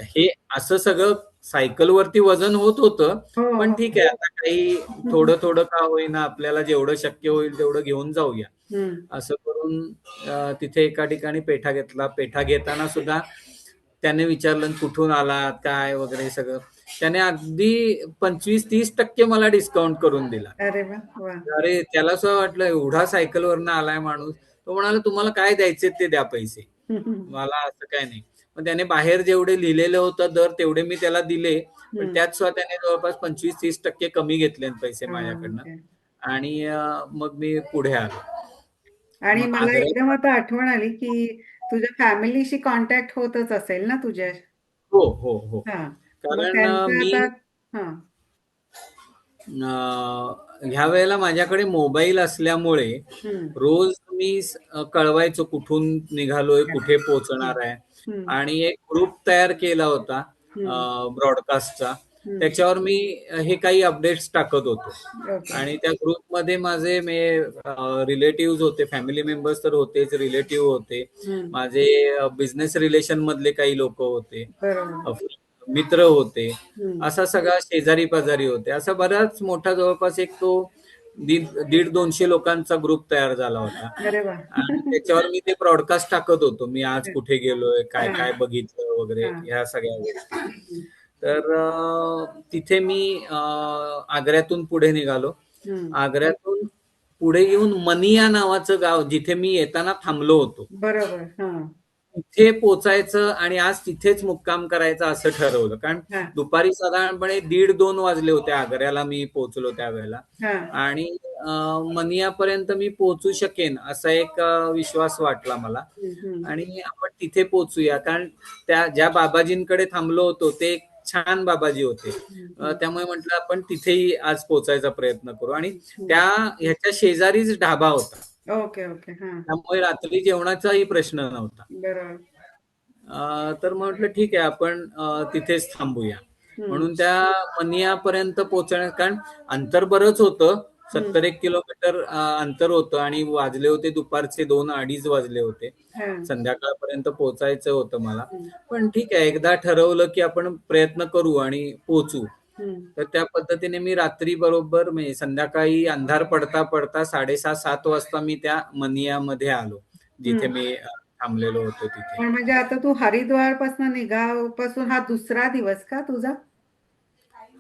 [SPEAKER 2] हे असं सगळं सायकलवरती वजन होत होतं. पण ठीक आहे, आता काही थोडं थोडं का होईना आपल्याला जेवढं शक्य होईल तेवढं घेऊन जाऊया असं करून तिथे एका ठिकाणी पेठा घेतला. पेठा घेताना सुद्धा त्याने विचारलं कुठून आला काय वगैरे सगळं. त्याने अगदी 25-30% मला डिस्काउंट करून दिला. अरे त्याला सुद्धा वाटलं एवढा सायकलवरनं आलाय माणूस. तो म्हणाला तुम्हाला काय द्यायचे ते द्या पैसे, मला असं काय नाही. मग त्याने बाहेर जेवढे लिहिलेलं होतं दर तेवढे मी त्याला दिले, पण त्यात सुद्धा त्याने जवळपास 25-30% कमी घेतले पैसे माझ्याकडनं. आणि मग मी पुढे आलो.
[SPEAKER 1] आणि मला एकदम आता आठवण आली की तुझ्या फॅमिलीशी कॉन्टॅक्ट होतच असेल ना तुझ्या?
[SPEAKER 2] हो हो हो. कारण मी ह्या वेळेला माझ्याकडे मोबाईल असल्यामुळे रोज मी कळवायचो कुठून निघालोय, कुठे पोहोचणार आहे. आणि एक ग्रुप तयार केला होता ब्रॉडकास्टचा, त्याच्यावर मी हे काही अपडेट्स टाकत होतो. आणि त्या ग्रुपमध्ये माझे रिलेटिव्ह होते, फॅमिली मेंबर्स तर होतेच, रिलेटिव्ह होते, माझे बिझनेस रिलेशन मधले काही लोक होते, मित्र होते, असा सगळा शेजारी पाजारी होते. असा बराच मोठा जवळपास एक तो 150-200 लोकांचा ग्रुप तयार झाला होता. आणि त्याच्यावर मी ते ब्रॉडकास्ट टाकत होतो, मी आज कुठे गेलोय, काय काय बघितलं वगैरे ह्या सगळ्या गोष्टी. तर तिथे मी आग्र्यातून पुढे निघालो. आग्र्यातून पुढे येऊन मनिया नावाचं गाव, जिथे मी येताना थांबलो होतो, तिथे पोचायचं आणि आज तिथेच मुक्काम करायचा असं ठरवलं. कारण
[SPEAKER 1] हा
[SPEAKER 2] दुपारी साधारणपणे 1:30-2 वाजले होते आग्र्याला मी पोहोचलो त्यावेळेला.
[SPEAKER 1] हा
[SPEAKER 2] आणि मनियापर्यंत मी पोहोचू शकेन असा एक विश्वास वाटला मला.
[SPEAKER 1] हम्म.
[SPEAKER 2] आणि आपण तिथे पोहोचूया, कारण त्या ज्या बाबाजींकडे थांबलो होतो ते एक छान बाबाजी होते. त्यामुळे म्हटलं आपण तिथेही आज पोचायचा प्रयत्न करू. आणि त्या ह्याच्या शेजारीच ढाबा होता,
[SPEAKER 1] ओके ओके हा
[SPEAKER 2] त्यामुळे रात्री जेवणाचाही प्रश्न नव्हता.
[SPEAKER 1] बरोबर.
[SPEAKER 2] तर म्हटलं ठीक आहे, आपण तिथेच थांबूया.
[SPEAKER 1] हम्म.
[SPEAKER 2] म्हणून त्या मनियापर्यंत पोहोचण्यात, कारण अंतर बरंच होतं, 70-1 किलोमीटर अंतर होतं आणि वाजले होते दुपारचे 2-2:30 वाजले होते.
[SPEAKER 1] हा
[SPEAKER 2] संध्याकाळपर्यंत पोहोचायचं होतं मला.
[SPEAKER 1] हम्म.
[SPEAKER 2] पण ठीक आहे, एकदा ठरवलं की आपण प्रयत्न करू आणि पोहोचू.
[SPEAKER 1] हम्म.
[SPEAKER 2] तर त्या पद्धतीने मी रात्री बरोबर, म्हणजे संध्याकाळी अंधार पडता पडता 6:30-7 वाजता मी त्या मनियामध्ये आलो, जिथे
[SPEAKER 1] हम्म.
[SPEAKER 2] मी थांबलेलो होतो तिथे.
[SPEAKER 1] पण म्हणजे आता तू हरिद्वार पासून निघापासून हा दुसरा दिवस का तुझा?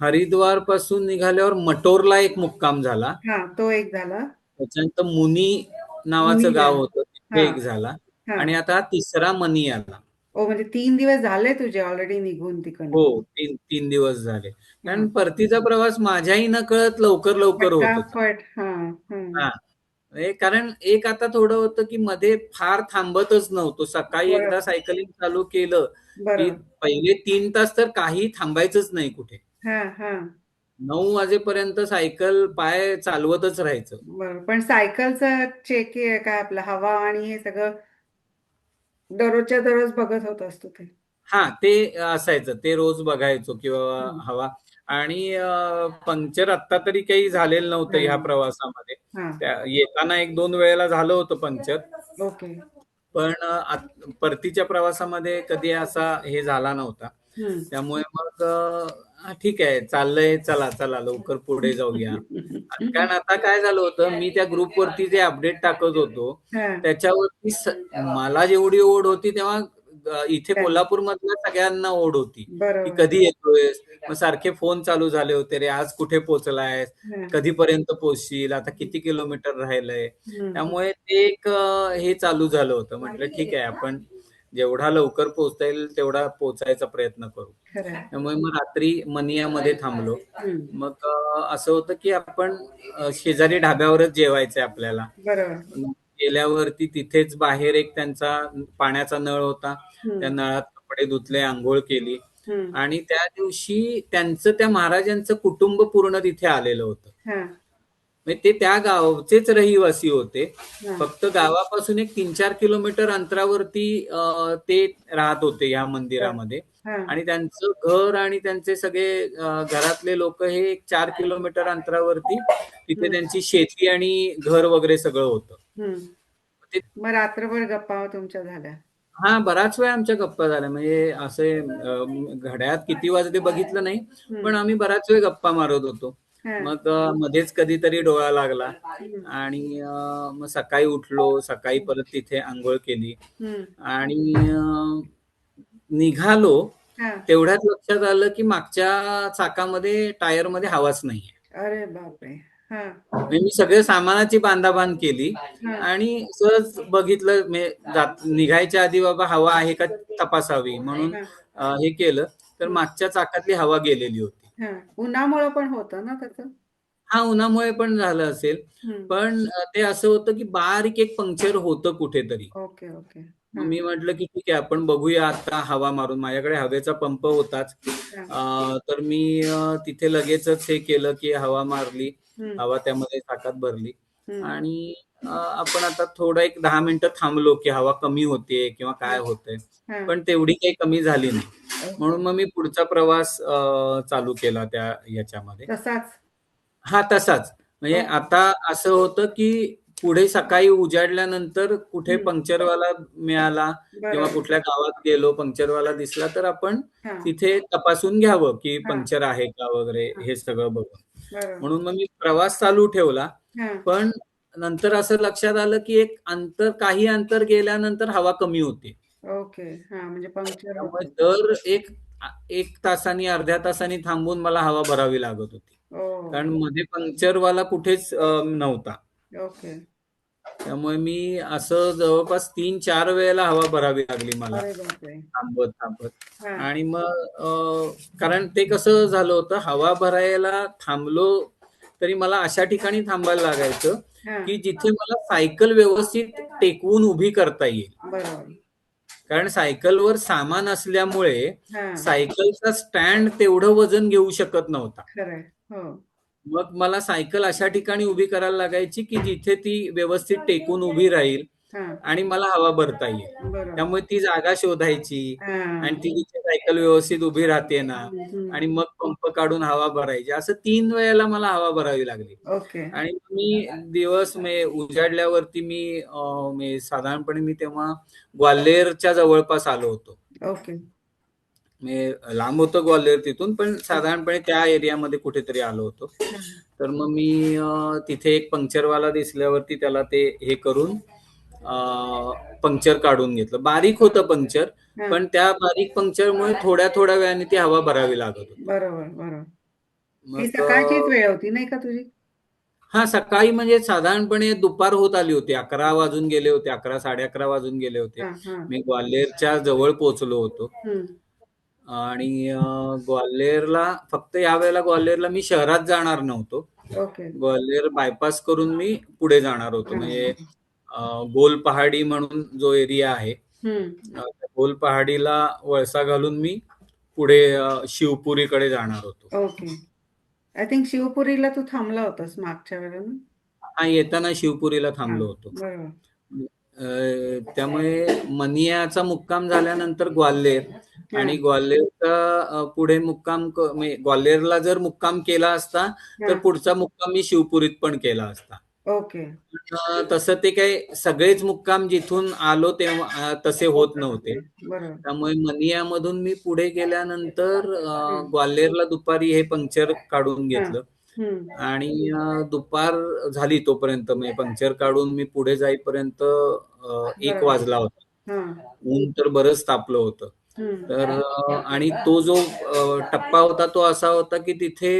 [SPEAKER 2] हरिद्वार पासून निघाल्यावर मटोरला एक मुक्काम झाला.
[SPEAKER 1] हा तो एक झाला.
[SPEAKER 2] त्याच्यानंतर मुनी नावाचं
[SPEAKER 1] मुनिरा.
[SPEAKER 2] गाव होतं,
[SPEAKER 1] हा
[SPEAKER 2] तिथे एक झाला.
[SPEAKER 1] हा
[SPEAKER 2] आणि आता हा तिसरा मनी आला.
[SPEAKER 1] ओ म्हणजे 3 दिवस झाले तुझे ऑलरेडी निघून तिकडनं.
[SPEAKER 2] हो, 3 दिवस झाले.
[SPEAKER 1] हा
[SPEAKER 2] कारण परतीचा प्रवास माझ्याही न कळत लवकर लवकर होत होता.
[SPEAKER 1] फटाफट हा हा
[SPEAKER 2] हा, कारण एक आता थोडं होतं की मध्ये फार थांबतच नव्हतो. सकाळी एकदा
[SPEAKER 1] बरोबर
[SPEAKER 2] सायकलिंग चालू केलं की
[SPEAKER 1] बरोबर
[SPEAKER 2] पहिले 3 तास तर काही थांबायचंच नाही कुठे.
[SPEAKER 1] हा हा
[SPEAKER 2] 9 वाजेपर्यंत सायकल पाय चालवतच राहायचं.
[SPEAKER 1] बरोबर. पण सायकलचं चेक आहे काय आपलं हवा आणि हे सगळं दररोजच्या दररोज बघत होत असतो ते.
[SPEAKER 2] हा, ते असायचं, ते रोज बघायचो किंवा
[SPEAKER 1] हम्म.
[SPEAKER 2] हवा. आणि पंक्चर आत्ता तरी काही झालेलं नव्हतं
[SPEAKER 1] हा
[SPEAKER 2] ह्या प्रवासामध्ये.
[SPEAKER 1] हा
[SPEAKER 2] त्या येताना 1-2 वेळेला झालं होतं पंक्चर.
[SPEAKER 1] ओके.
[SPEAKER 2] पण परतीच्या प्रवासामध्ये कधी असा हे झाला नव्हता.
[SPEAKER 1] हम्म.
[SPEAKER 2] त्यामुळे मग ठीक आहे, चाललंय, चला चला लवकर पुढे जाऊया. कारण आता काय झालं होतं, मी त्या ग्रुपवरती जे अपडेट टाकत होतो
[SPEAKER 1] हा
[SPEAKER 2] त्याच्यावरती मला जेवढी ओढ होती तेव्हा इथे
[SPEAKER 1] काय?
[SPEAKER 2] कोल्हापूर मधल्या सगळ्यांना ओढ होती की
[SPEAKER 1] बरोबर.
[SPEAKER 2] कधी येतोय. मग सारखे फोन चालू झाले होते, रे आज कुठे पोहोचलाय,
[SPEAKER 1] हा.
[SPEAKER 2] कधीपर्यंत पोहोचशील, आता किती किलोमीटर राहिलंय.
[SPEAKER 1] हम्म.
[SPEAKER 2] त्यामुळे ते एक हे चालू झालं होतं. म्हटलं ठीक आहे, आपण जेवढा लवकर पोहोचता येईल तेवढा पोहोचायचा प्रयत्न करू.
[SPEAKER 1] खरं आहे.
[SPEAKER 2] त्यामुळे मग रात्री मनियामध्ये थांबलो.
[SPEAKER 1] हम्म.
[SPEAKER 2] मग असं होतं की आपण शेजारी ढाब्यावरच जेवायचंय आपल्याला.
[SPEAKER 1] बरोबर.
[SPEAKER 2] गेल्यावरती तिथेच बाहेर एक त्यांचा पाण्याचा नळ होता, त्या
[SPEAKER 1] हम्म.
[SPEAKER 2] नळात कपडे धुतले, आंघोळ केली.
[SPEAKER 1] हम्म.
[SPEAKER 2] आणि त्या दिवशी त्या महाराजांचं कुटुंब पूर्ण तिथे आलेलं होतं.
[SPEAKER 1] हा
[SPEAKER 2] म्हणजे ते त्या गावचेच रहिवासी होते.
[SPEAKER 1] हा
[SPEAKER 2] फक्त गावापासून एक 3-4 किलोमीटर अंतरावरती ते राहत होते या मंदिरामध्ये.
[SPEAKER 1] हा
[SPEAKER 2] आणि त्यांचं घर आणि त्यांचे सगळे घरातले लोक हे एक 4 किलोमीटर अंतरावरती तिथे
[SPEAKER 1] हम्म.
[SPEAKER 2] त्यांची शेती आणि घर वगैरे सगळं होतं.
[SPEAKER 1] हम्म.
[SPEAKER 2] ते
[SPEAKER 1] मग रात्रभर गप्पा तुमच्या झाल्या.
[SPEAKER 2] हा, बराच वेळ आमच्या गप्पा झाल्या. म्हणजे असे घड्याळात किती वाजले बघितलं नाही, पण आम्ही बराच वेळ गप्पा मारत होतो.
[SPEAKER 1] हा
[SPEAKER 2] मग मध्येच कधीतरी डोळा लागला.
[SPEAKER 1] हम्म.
[SPEAKER 2] आणि मग सकाळी उठलो, सकाळी परत तिथे आंघोळ केली
[SPEAKER 1] हम्म.
[SPEAKER 2] आणि निघालो.
[SPEAKER 1] हा
[SPEAKER 2] तेवढ्यात लक्षात आलं की मागच्या चाकामध्ये, टायरमध्ये हवाच नाहीये.
[SPEAKER 1] अरे बापरे. हा
[SPEAKER 2] म्हणजे मी सगळं सामानाची बांधाबांध केली
[SPEAKER 1] हा
[SPEAKER 2] आणि सहज बघितलं, निघायच्या आधी बाबा हवा आहे का तपासावी म्हणून
[SPEAKER 1] हा
[SPEAKER 2] हे केलं, तर मागच्या चाकातली हवा गेलेली होती.
[SPEAKER 1] हा उन्हामुळे पण होतं ना त्याचं.
[SPEAKER 2] हा, उन्हामुळे पण झालं असेल.
[SPEAKER 1] हम्म.
[SPEAKER 2] पण ते असं होतं की बारीक एक पंक्चर होतं कुठेतरी.
[SPEAKER 1] Okay okay.
[SPEAKER 2] मग
[SPEAKER 1] हा
[SPEAKER 2] मी म्हटलं की ठीक आहे, आपण बघूया आता हवा मारून. माझ्याकडे हवेचा पंप होताच.
[SPEAKER 1] हा
[SPEAKER 2] तर मी तिथे लगेचच हे केलं की हवा मारली,
[SPEAKER 1] हम्म.
[SPEAKER 2] हवा त्यामध्ये चाकात भरली.
[SPEAKER 1] हम्म.
[SPEAKER 2] आणि आपण आता थोडं एक 10 मिनिटं थांबलो की हवा कमी होते किंवा काय होतंय.
[SPEAKER 1] हा
[SPEAKER 2] पण तेवढी काही कमी झाली नाही.
[SPEAKER 1] ओके.
[SPEAKER 2] म्हणून मग मी पुढचा प्रवास चालू केला त्या याच्यामध्ये.
[SPEAKER 1] तसाच.
[SPEAKER 2] हा, तसाच. म्हणजे
[SPEAKER 1] ओके.
[SPEAKER 2] आता असं होतं की पुढे सकाळी उजाडल्यानंतर कुठे
[SPEAKER 1] हम्म.
[SPEAKER 2] पंक्चरवाला मिळाला किंवा
[SPEAKER 1] बरोबर.
[SPEAKER 2] कुठल्या गावात गेलो, पंक्चरवाला दिसला, तर आपण
[SPEAKER 1] हा
[SPEAKER 2] तिथे तपासून घ्यावं की
[SPEAKER 1] हा
[SPEAKER 2] पंक्चर आहे का वगैरे,
[SPEAKER 1] हा
[SPEAKER 2] हे सगळं बघून.
[SPEAKER 1] बरोबर.
[SPEAKER 2] म्हणून मग मी प्रवास चालू ठेवला.
[SPEAKER 1] हा
[SPEAKER 2] पण नंतर असं लक्षात आलं की काही अंतर गेल्यानंतर हवा कमी होते.
[SPEAKER 1] ओके. हा म्हणजे पंक्चर
[SPEAKER 2] त्यामुळे
[SPEAKER 1] होतं.
[SPEAKER 2] दर एक तासाने, अर्ध्या तासाने थांबून मला हवा भरावी लागत होती.
[SPEAKER 1] ओ
[SPEAKER 2] कारण मध्ये पंक्चरवाला कुठेच नव्हता.
[SPEAKER 1] ओके.
[SPEAKER 2] त्यामुळे मी असं जवळपास 3-4 वेळेला हवा भरावी लागली मला
[SPEAKER 1] अरे बापरे.
[SPEAKER 2] थांबत थांबत.
[SPEAKER 1] हा.
[SPEAKER 2] आणि मग कारण ते कसं झालं होतं, हवा भरायला थांबलो तरी मला अशा ठिकाणी थांबायला लागायचं
[SPEAKER 1] हा.
[SPEAKER 2] की जिथे मला सायकल व्यवस्थित टेकवून उभी करता येईल.
[SPEAKER 1] बरोबर.
[SPEAKER 2] कारण सायकलवर सामान असल्यामुळे
[SPEAKER 1] हा.
[SPEAKER 2] सायकलचा स्टँड तेवढं वजन घेऊ शकत नव्हता.
[SPEAKER 1] खरंय. हो.
[SPEAKER 2] मग मला सायकल अशा ठिकाणी उभी करायला लागायची की जिथे ती व्यवस्थित टेकून उभी राहील
[SPEAKER 1] हा.
[SPEAKER 2] आणि मला हवा भरता येईल.
[SPEAKER 1] बरोबर.
[SPEAKER 2] त्यामुळे ती जागा शोधायची
[SPEAKER 1] हा.
[SPEAKER 2] आणि ती जिथे सायकल व्यवस्थित उभी राहते ना, आणि
[SPEAKER 1] हम्म.
[SPEAKER 2] मग पंप काढून हवा भरायची. असं 3 वेळेला मला हवा भरावी लागली.
[SPEAKER 1] ओके.
[SPEAKER 2] आणि मी दिवस उजाडल्यावरती मी साधारणपणे मी तेव्हा ग्वाल्हेरच्या जवळपास आलो होतो.
[SPEAKER 1] ओके.
[SPEAKER 2] लांब होतं ग्वाल्हेर तिथून, पण साधारणपणे त्या एरियामध्ये कुठेतरी आलो होतो. तर मग मी तिथे एक पंक्चरवाला दिसल्यावरती त्याला ते हे करून पंक्चर काढून घेतलं. बारीक होतं पंक्चर,
[SPEAKER 1] हा.
[SPEAKER 2] पण त्या बारीक पंक्चरमुळे थोड्या थोड्या वेळाने ती हवा भरावी लागत होती.
[SPEAKER 1] बरोबर बरोबर. ही
[SPEAKER 2] मग
[SPEAKER 1] सकाळचीच वेळ होती नाही का तुझी?
[SPEAKER 2] हा, सकाळी म्हणजे साधारणपणे दुपार होत आली होती. 11 वाजून गेले होते, 11-11:30 वाजून गेले होते.
[SPEAKER 1] हा. हा.
[SPEAKER 2] मी ग्वाल्हेरच्या जवळ पोहोचलो होतो. आणि ग्वाल्हेरला फक्त यावेळेला ग्वाल्हेरला मी शहरात जाणार नव्हतो.
[SPEAKER 1] ओके.
[SPEAKER 2] ग्वाल्हेर बायपास करून मी पुढे जाणार होतो. म्हणजे गोल पहाडी म्हणून जो एरिया आहे, गोल पहाडीला वळसा घालून मी पुढे शिवपुरीकडे जाणार होतो.
[SPEAKER 1] ओके. आय थिंक शिवपुरीला तू थांबला होतास मागच्या वेळेला ना?
[SPEAKER 2] हा, येताना शिवपुरीला थांबलो होतो.
[SPEAKER 1] बरोबर.
[SPEAKER 2] त्यामुळे मनियाचा मुक्काम झाल्यानंतर ग्वाल्हेर आणि ग्वाल्हेरचा पुढे मुक्काम ग्वाल्हेरला जर मुक्काम केला असता तर पुढचा मुक्काम मी शिवपुरीत पण केला असता.
[SPEAKER 1] ओके.
[SPEAKER 2] तसं ते काही सगळेच मुक्काम जिथून आलो तेव्हा तसे होत नव्हते. त्यामुळे मनियामधून मी पुढे गेल्यानंतर ग्वाल्हेरला दुपारी हे पंक्चर काढून घेतलं आणि दुपार झाली तोपर्यंत म्हणजे पंक्चर काढून मी पुढे जाईपर्यंत 1 वाजला होता. ऊन तर बरंच तापलं होतं. तर आणि तो जो टप्पा होता तो असा होता की तिथे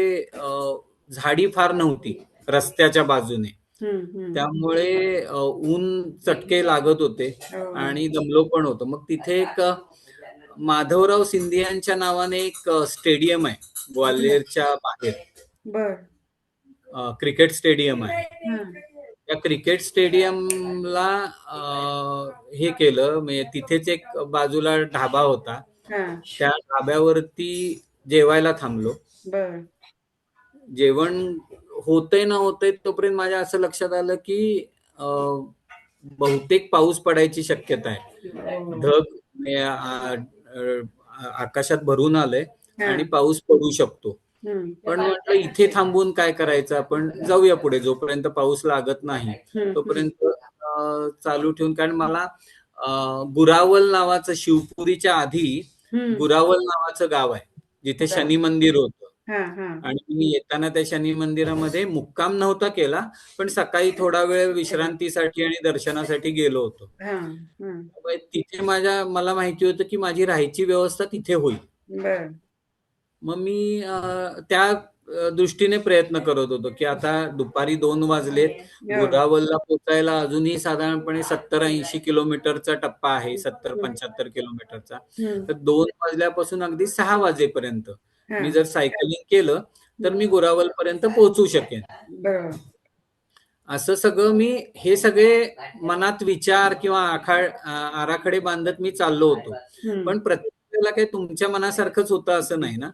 [SPEAKER 2] झाडी फार नव्हती रस्त्याच्या बाजूने. त्यामुळे ऊन चटके लागत होते आणि दमलो पण होतो. मग तिथे एक माधवराव सिंधियांच्या नावाने एक स्टेडियम आहे ग्वाल्हेरच्या बाहेर. क्रिकेट स्टेडियम आहे. त्या क्रिकेट स्टेडियमला हे केलं, म्हणजे तिथेच एक बाजूला ढाबा होता. त्या ढाब्यावरती जेवायला थांबलो. जेवण होतंय ना होतंय तोपर्यंत माझ्या असं लक्षात आलं की बहुतेक पाऊस पडायची शक्यता आहे. ढग आकाशात भरून आलंय आणि पाऊस पडू शकतो. पण म्हटलं इथे थांबून काय करायचं, आपण जाऊया पुढे. जोपर्यंत पाऊस लागत नाही तोपर्यंत चालू ठेवून. कारण मला गुरावल नावाचं, शिवपुरीच्या आधी गुरावल नावाचं गाव आहे जिथे शनी मंदिर होतं. आणि मी येताना त्या शनी मंदिरामध्ये मुक्काम नव्हता केला, पण सकाळी थोडा वेळ विश्रांतीसाठी आणि दर्शनासाठी गेलो होतो. तिथे मला माहिती होतं की माझी राहायची व्यवस्था तिथे होईल. मग मी त्या दृष्टीने प्रयत्न करत होतो की आता दुपारी 2 वाजलेत, गुरावलला पोचायला अजूनही साधारणपणे 70-80 किलोमीटरचा टप्पा आहे, 70-75 किलोमीटरचा. तर 2 वाजल्यापासून अगदी 6 वाजेपर्यंत मी जर सायकलिंग केलं तर मी गुरावल पर्यंत पोहोचू शकेन. असं सगळं मी हे सगळे मनात विचार किंवा आराखडे बांधत मी चाललो होतो. पण प्रत्येकाला काही तुमच्या मनासारखंच होतं असं नाही ना.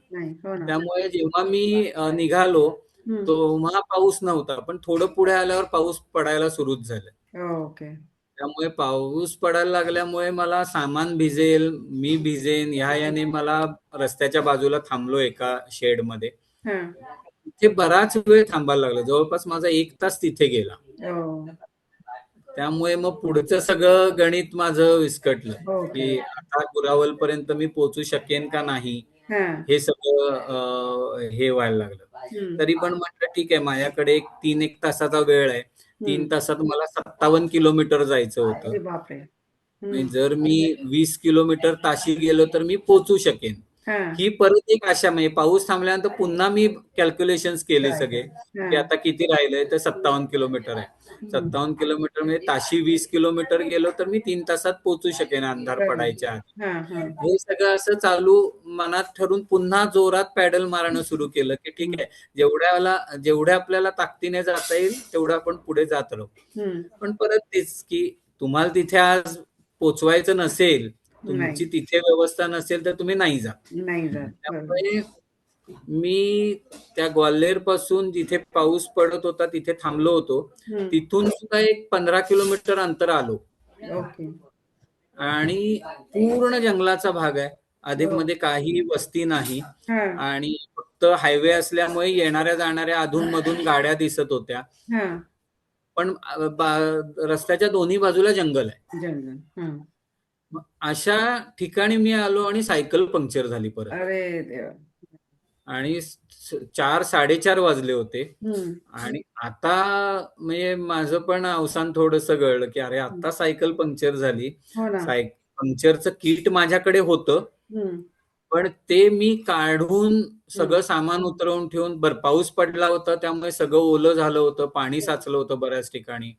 [SPEAKER 2] त्यामुळे जेव्हा मी निघालो तेव्हा पाऊस नव्हता, पण थोडं पुढे आल्यावर पाऊस पडायला सुरुच झालं. त्यामुळे पाऊस पडायला लागल्यामुळे मला सामान भिजेल, मी भिजेन याने मला रस्त्याच्या बाजूला थांबलो एका शेडमध्ये. तिथे बराच वेळ थांबायला लागला, जवळपास माझा 1 तास तिथे गेला. त्यामुळे मग पुढचं सगळं गणित माझं विस्कटलं की आता गुरावल पर्यंत मी पोहोचू शकेन का नाही, हे सगळं हे व्हायला लागलं. तरी पण म्हटलं ठीक आहे, माझ्याकडे 3-1 तासाचा वेळ आहे. 3 तासात मला 57 किलोमीटर जायचं होतं. जर मी 20 किलोमीटर ताशी गेलो तर मी पोहोचू शकेन. ही परत एक आशा. म्हणजे पाऊस थांबल्यानंतर पुन्हा मी कॅल्क्युलेशन्स केले सगळे की आता किती राहिलंय, तर 57 किलोमीटर आहे. 57 किलोमीटर म्हणजे ताशी 20 किलोमीटर गेलो तर मी 3 तासात पोहोचू शकेन अंधार पडायच्या आधी. हे सगळं असं चालू मनात ठरून पुन्हा जोरात पॅडल मारणं सुरू केलं की ठीक आहे, जेवढ्या आपल्याला ताकदीने जाता येईल तेवढं आपण पुढे जात राहू. पण परत तेच की तुम्हाला तिथे आज पोचवायचं नसेल, तुमची तिथे व्यवस्था नसेल तर तुम्ही नाही जा. त्यामुळे मी त्या ग्वाल्हेर पासून जिथे पाऊस पडत होता तिथे थांबलो होतो. तिथून सुद्धा एक 15 किलोमीटर अंतर आलो. आणि पूर्ण जंगलाचा भाग आहे. अधिकमध्ये काही वस्ती नाही आणि फक्त हायवे असल्यामुळे येणाऱ्या जाणाऱ्या अधूनमधून गाड्या दिसत होत्या. पण रस्त्याच्या दोन्ही बाजूला जंगल आहे. अशा ठिकाणी मी आलो आणि सायकल पंक्चर झाली परत.
[SPEAKER 1] अरे देवा.
[SPEAKER 2] आणि 4-4:30 वाजले होते. आणि आता म्हणजे माझं पण अवसान थोडस गळलं की अरे आता सायकल पंक्चर झाली. पंक्चरचं किट माझ्याकडे होतं, पण ते मी काढून सगळं सामान उतरवून ठेवून पाऊस पडला होता त्यामुळे सगळं ओलं झालं होतं, पाणी साचलं होतं बऱ्याच ठिकाणी.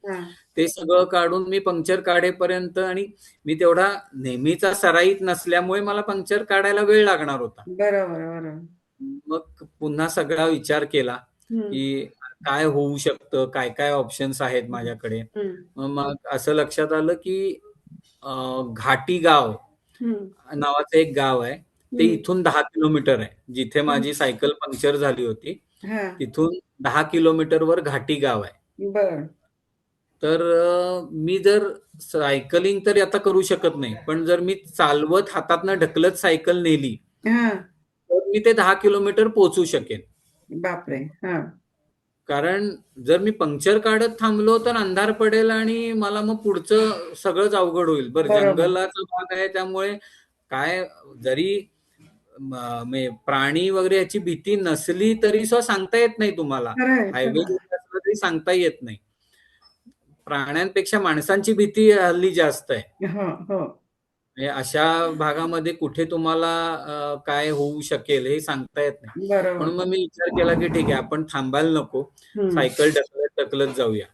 [SPEAKER 2] ते सगळं काढून मी पंक्चर काढेपर्यंत, आणि मी तेवढा नेहमीचा सराईत नसल्यामुळे मला पंक्चर काढायला वेळ लागणार होता.
[SPEAKER 1] बरोबर.
[SPEAKER 2] मग पुन्हा सगळा विचार केला की काय होऊ शकतं, काय काय ऑप्शन्स आहेत माझ्याकडे. मग असं लक्षात आलं की घाटी गाव नावाचं एक गाव आहे, ते इथून 10 किलोमीटर आहे. जिथे माझी सायकल पंक्चर झाली होती तिथून 10 किलोमीटरवर घाटी गाव आहे. तर मी जर सायकलिंग तर आता करू शकत नाही, पण जर मी चालवत हातातनं ढकलत सायकल नेली तर मी ते 10 किलोमीटर पोहोचू शकेन.
[SPEAKER 1] बापरे.
[SPEAKER 2] कारण जर मी पंक्चर काढत थांबलो तर अंधार पडेल आणि मला मग पुढचं सगळंच अवघड होईल. बरं, जंगलाचा भाग आहे त्यामुळे काय जरी प्राणी वगैरे याची भीती नसली तरी सांगता येत नाही तुम्हाला. हायवे असलं तरी सांगता येत नाही. प्राण्यांपेक्षा माणसांची भीती हल्ली जास्त आहे. अशा भागामध्ये कुठे तुम्हाला काय होऊ शकेल हे सांगता येत नाही. म्हणून मग मी विचार केला की ठीक आहे, आपण थांबायला नको, सायकल ढकलत जाऊया.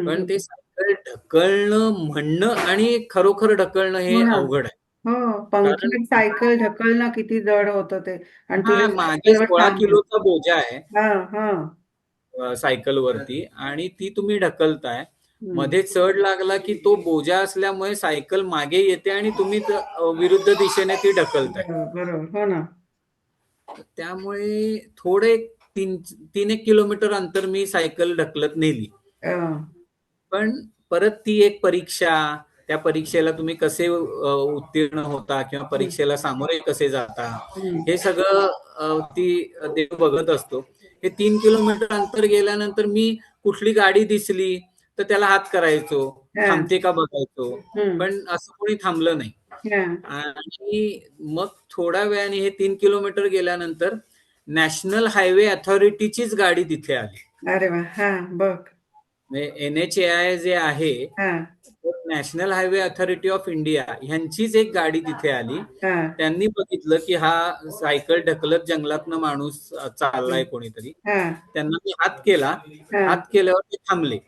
[SPEAKER 2] पण ते सायकल ढकलणं म्हणणं आणि खरोखर ढकलणं हे अवघड आहे.
[SPEAKER 1] पंक्चर सायकल ढकलणं किती जड होतं ते. आणि
[SPEAKER 2] मागे 16 किलोचा बोजा आहे सायकलवरती आणि ती तुम्ही ढकलताय. मध्ये चढ लागला की तो बोजा असल्यामुळे सायकल मागे येते आणि तुम्ही विरुद्ध दिशेने ती ढकलताय. त्यामुळे थोडे 3-1 किलोमीटर अंतर मी सायकल ढकलत नेली. पण परत ती एक परीक्षा, त्या परीक्षेला तुम्ही कसे उत्तीर्ण होता किंवा परीक्षेला सामोरे कसे जाता हे सगळं ती देव बघत असतो. हे 3 किलोमीटर अंतर गेल्यानंतर मी कुठली गाडी दिसली तर त्याला हात करायचो, थांबते का बघायचो, पण असं कोणी थांबलं नाही. आणि मग थोड्या वेळाने हे 3 किलोमीटर गेल्यानंतर नॅशनल हायवे अथॉरिटीचीच गाडी तिथे आली.
[SPEAKER 1] अरे वा. बघ,
[SPEAKER 2] NHAI जे आहे, National Highway Authority of India ह्यांचीच एक गाडी तिथे आली. त्यांनी बघितलं की हा सायकल ढकलत जंगलातनं माणूस चाललाय कोणीतरी. त्यांना मी हात केल्यावर ते थांबले.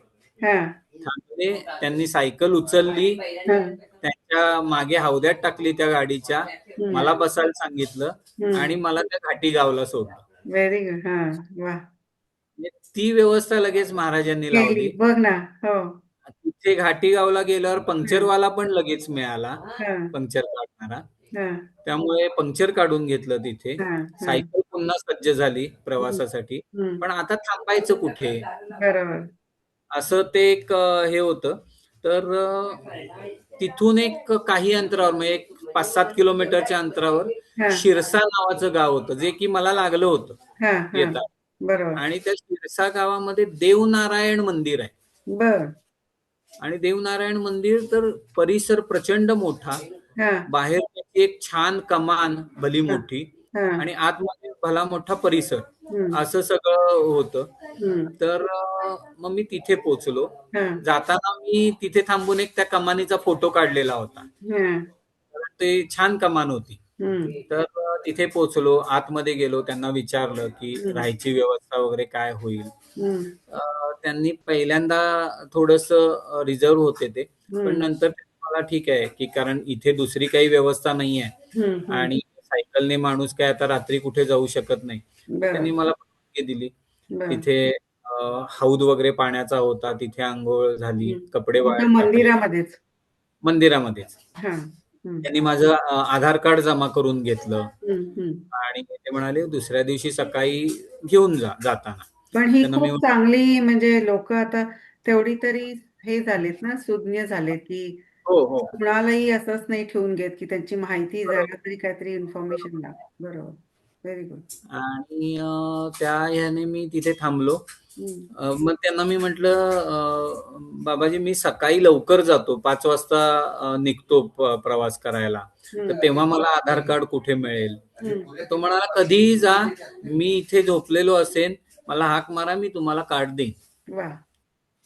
[SPEAKER 2] त्यांनी सायकल उचलली, त्यांच्या मागे हौद्यात टाकली त्या गाडीच्या, मला बसायला सांगितलं आणि मला त्या घाटी गावला सोडलं.
[SPEAKER 1] Very good. वा.
[SPEAKER 2] ती व्यवस्था लगेच महाराजांनी लावली.
[SPEAKER 1] बघ ना.
[SPEAKER 2] तिथे घाटी गावला गेल्यावर पंक्चरवाला पण लगेच मिळाला, पंक्चर काढणारा. त्यामुळे पंक्चर काढून घेतलं तिथे. सायकल पुन्हा सज्ज झाली प्रवासासाठी. पण आता थांबायचं कुठे, असं ते एक हे होतं. तर तिथून एक काही अंतरावर, म्हणजे एक 5-7 किलोमीटरच्या अंतरावर शिरसा नावाचं गाव होतं, जे की मला लागलं होतं येतात. आणि त्या शिरसा गावामध्ये देवनारायण मंदिर आहे. आणि देवनारायण मंदिर तर परिसर प्रचंड मोठा, बाहेर एक छान कमान भली मोठी आणि आतमध्ये भला मोठा परिसर, असं सगळं होतं. तर मग मी तिथे पोचलो. जाताना मी तिथे थांबून एक त्या कमानीचा फोटो काढलेला होता. ते छान कमान होती. तर तिथे पोचलो, आतमध्ये गेलो, त्यांना विचारलं की राहायची व्यवस्था वगैरे काय होईल. त्यांनी पहिल्यांदा थोडस रिझर्व होते ते, पण नंतर मला ठीक आहे की कारण इथे दुसरी काही व्यवस्था नाही आहे आणि सायकलने माणूस काय आता रात्री कुठे जाऊ शकत नाही. त्यांनी मला परवानगी दिली. तिथे हौद वगैरे पाण्याचा होता, तिथे आंघोळ झाली, कपडे वाळत टाकले
[SPEAKER 1] मंदिरामध्येच.
[SPEAKER 2] मंदिरामध्येच. त्यांनी माझं आधार कार्ड जमा करून घेतलं आणि ते म्हणाले दुसऱ्या दिवशी सकाळी घेऊन जा जाताना.
[SPEAKER 1] पण ही
[SPEAKER 2] त्यांना मी
[SPEAKER 1] खूप चांगली म्हणजे लोक आता तेवढी तरी हे झालेत ना, सुज्ञ झालेत की
[SPEAKER 2] हो हो
[SPEAKER 1] कुणालाही असंच नाही ठेवून घेत की त्यांची माहिती
[SPEAKER 2] बरोबर.
[SPEAKER 1] जरा तरी काहीतरी इन्फॉर्मेशन द्या. बरोबर. Very good.
[SPEAKER 2] आणि त्या ह्याने मी तिथे थांबलो. मग त्यांना मी म्हटलं बाबाजी मी सकाळी लवकर जातो, 5 वाजता निघतो प्रवास करायला, तर तेव्हा मला आधार कार्ड कुठे मिळेल? तो म्हणाला कधीही जा, मी इथे झोपलेलो असेन, मला हाक मारा, मी तुम्हाला कार्ड देईन.
[SPEAKER 1] वा.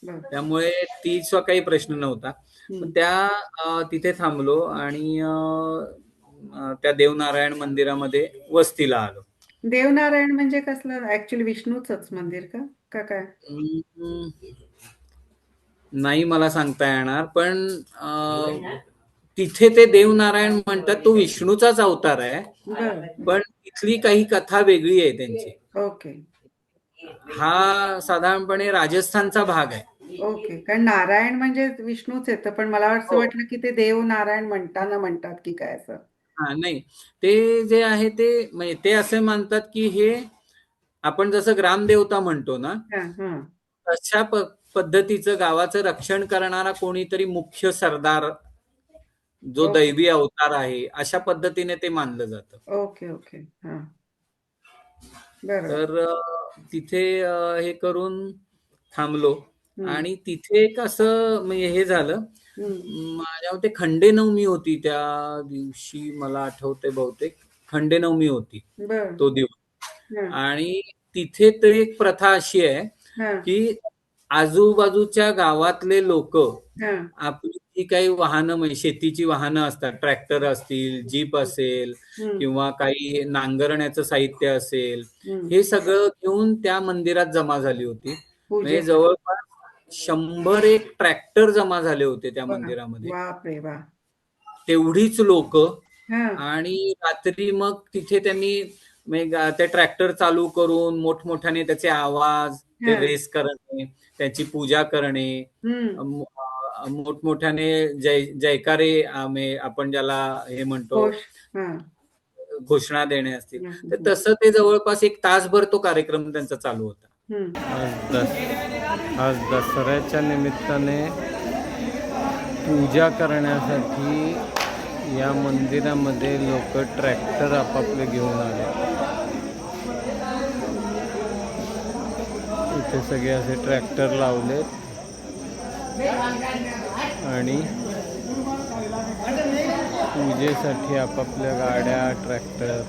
[SPEAKER 1] बर.
[SPEAKER 2] त्यामुळे तीचा काही प्रश्न नव्हता. मग त्या तिथे थांबलो आणि त्या देवनारायण मंदिरामध्ये वस्तीला आलो.
[SPEAKER 1] देवनारायण म्हणजे कसलं? ऍक्च्युली विष्णूचंच मंदिर का का काय?
[SPEAKER 2] नाही मला सांगता येणार, पण तिथे ते देवनारायण म्हणतात तो विष्णूचाच अवतार आहे,
[SPEAKER 1] बर.
[SPEAKER 2] पण इथली काही कथा वेगळी आहे त्यांची.
[SPEAKER 1] ओके.
[SPEAKER 2] हा साधारणपणे राजस्थानचा भाग आहे.
[SPEAKER 1] ओके. कारण नारायण म्हणजे विष्णूच येतं, पण मला असं
[SPEAKER 2] हो.
[SPEAKER 1] वाटलं की ते देव नारायण म्हणतात की काय असं.
[SPEAKER 2] हा नाही, ते जे आहे ते म्हणजे ते असे मानतात की हे आपण जसं ग्रामदेवता म्हणतो ना, तशा पद्धतीचं गावाचं रक्षण करणारा कोणीतरी मुख्य सरदार जो
[SPEAKER 1] ओके.
[SPEAKER 2] दैवी अवतार आहे, अशा पद्धतीने ते मानलं जातं.
[SPEAKER 1] ओके. ओके. हा. बरोबर.
[SPEAKER 2] तर तिथे हे करून थांबलो आणि तिथे एक असं म्हणजे हे झालं, माझ्या मते खंडेनवमी होती त्या दिवशी, मला आठवते बहुतेक खंडेनवमी होती तो दिवस. आणि तिथे तर एक प्रथा अशी आहे की आजूबाजूच्या गावातले लोक आपली जी काही वाहनं म्हणजे शेतीची वाहनं असतात, ट्रॅक्टर असतील, जीप असेल किंवा काही नांगरण्याचं साहित्य असेल, हे सगळं घेऊन त्या मंदिरात जमा झाली होती. म्हणजे जवळपास 100 ट्रॅक्टर जमा झाले होते त्या मंदिरामध्ये.
[SPEAKER 1] बापरे वा.
[SPEAKER 2] तेवढीच लोक. आणि रात्री मग तिथे त्यांनी ते ट्रॅक्टर चालू करून मोठमोठ्याने त्याचे आवाज, ते रेस करणे, त्याची पूजा करणे, मोठमोठ्याने जयकारे आपण ज्याला हे म्हणतो घोषणा देणे असतील, तर तसं ते जवळपास 1 तासभर तो कार्यक्रम त्यांचा चालू होता.
[SPEAKER 4] आज दसऱ्याच्या निमित्ताने पूजा करण्यासाठी या मंदिरामध्ये लोक ट्रॅक्टर आपापले घेऊन आले. इथे सगळे असे ट्रॅक्टर लावलेत आणि पूजेसाठी आपापल्या गाड्या, ट्रॅक्टर.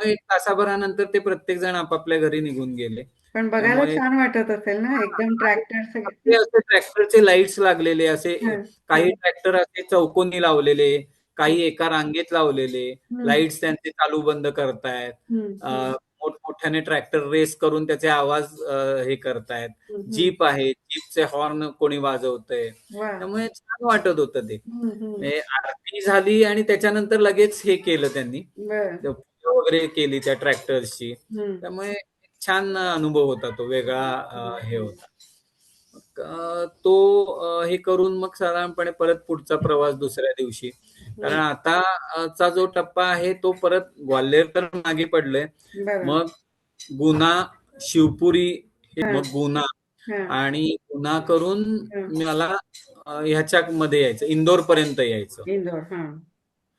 [SPEAKER 2] एक तासाभरानंतर ते प्रत्येक जण आपापल्या घरी निघून गेले.
[SPEAKER 1] पण बघायला छान वाटत असेल ना, एकदम ट्रॅक्टर सगळे.
[SPEAKER 2] असे ट्रॅक्टरचे लाईट्स लागलेले, असे काही ट्रॅक्टर असे चौकोनी लावलेले, काही एका रांगेत लावलेले, लाईट्स त्यांचे चालू बंद करतायत, मोठमोठ्याने ट्रॅक्टर रेस करून त्याचे आवाज हे करतायत, जीप आहे, जीपचे हॉर्न कोणी वाजवतंय. त्यामुळे छान वाटत होतं ते. आरती झाली आणि त्याच्यानंतर लगेच हे केलं त्यांनी, पूजा वगैरे केली त्या ट्रॅक्टर्सची. त्यामुळे छान अनुभव होता तो, वेगळा हे होता. तो हे करून मग साधारणपणे परत पुढचा प्रवास दुसऱ्या दिवशी, कारण आताचा जो टप्पा आहे तो परत ग्वाल्हेर तर मागे पडलंय, मग गुना, शिवपुरी, मग गुना आणि गुना करून मला ह्याच्या मध्ये यायचं, इंदोर पर्यंत यायचं.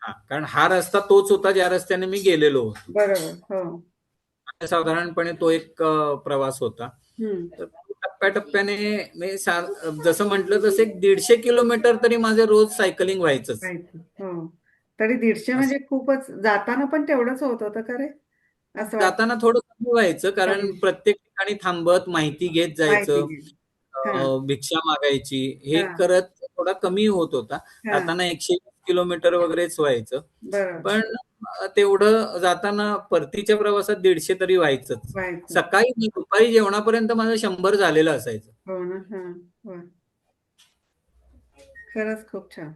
[SPEAKER 2] कारण हा रस्ता तोच होता ज्या रस्त्याने मी गेलेलो होतो.
[SPEAKER 1] बरोबर.
[SPEAKER 2] साधारणपणे तो एक प्रवास होता. तर टप्प्याटप्प्याने मी जसं म्हटलं तसं एक 150 किलोमीटर तरी माझे रोज सायकलिंग व्हायचंच.
[SPEAKER 1] व्हायचं. हो. तरी 150
[SPEAKER 2] असं
[SPEAKER 1] म्हणजे खूपच. जाताना पण तेवढंच होत होतं का रे? असं वाटतं.
[SPEAKER 2] जाताना थोडं कमी व्हायचं, कारण
[SPEAKER 1] कमी.
[SPEAKER 2] प्रत्येक ठिकाणी थांबत माहिती घेत
[SPEAKER 1] माहिती
[SPEAKER 2] जायचं,
[SPEAKER 1] घे. हां,
[SPEAKER 2] भिक्षा मागायची, हे
[SPEAKER 1] हां,
[SPEAKER 2] करत थोडा कमी होत होता.
[SPEAKER 1] हां.
[SPEAKER 2] जाताना 120 किलोमीटर वगैरेच व्हायचं.
[SPEAKER 1] बरोबर.
[SPEAKER 2] पण तेवढं जाताना परतीच्या प्रवासात 150 तरी व्हायचंच.
[SPEAKER 1] व्हायचं.
[SPEAKER 2] सकाळी दुपारी जेवणापर्यंत माझं 100 झालेलं असायचं.
[SPEAKER 1] हो ना. हां. हो. खरंच खूप छान.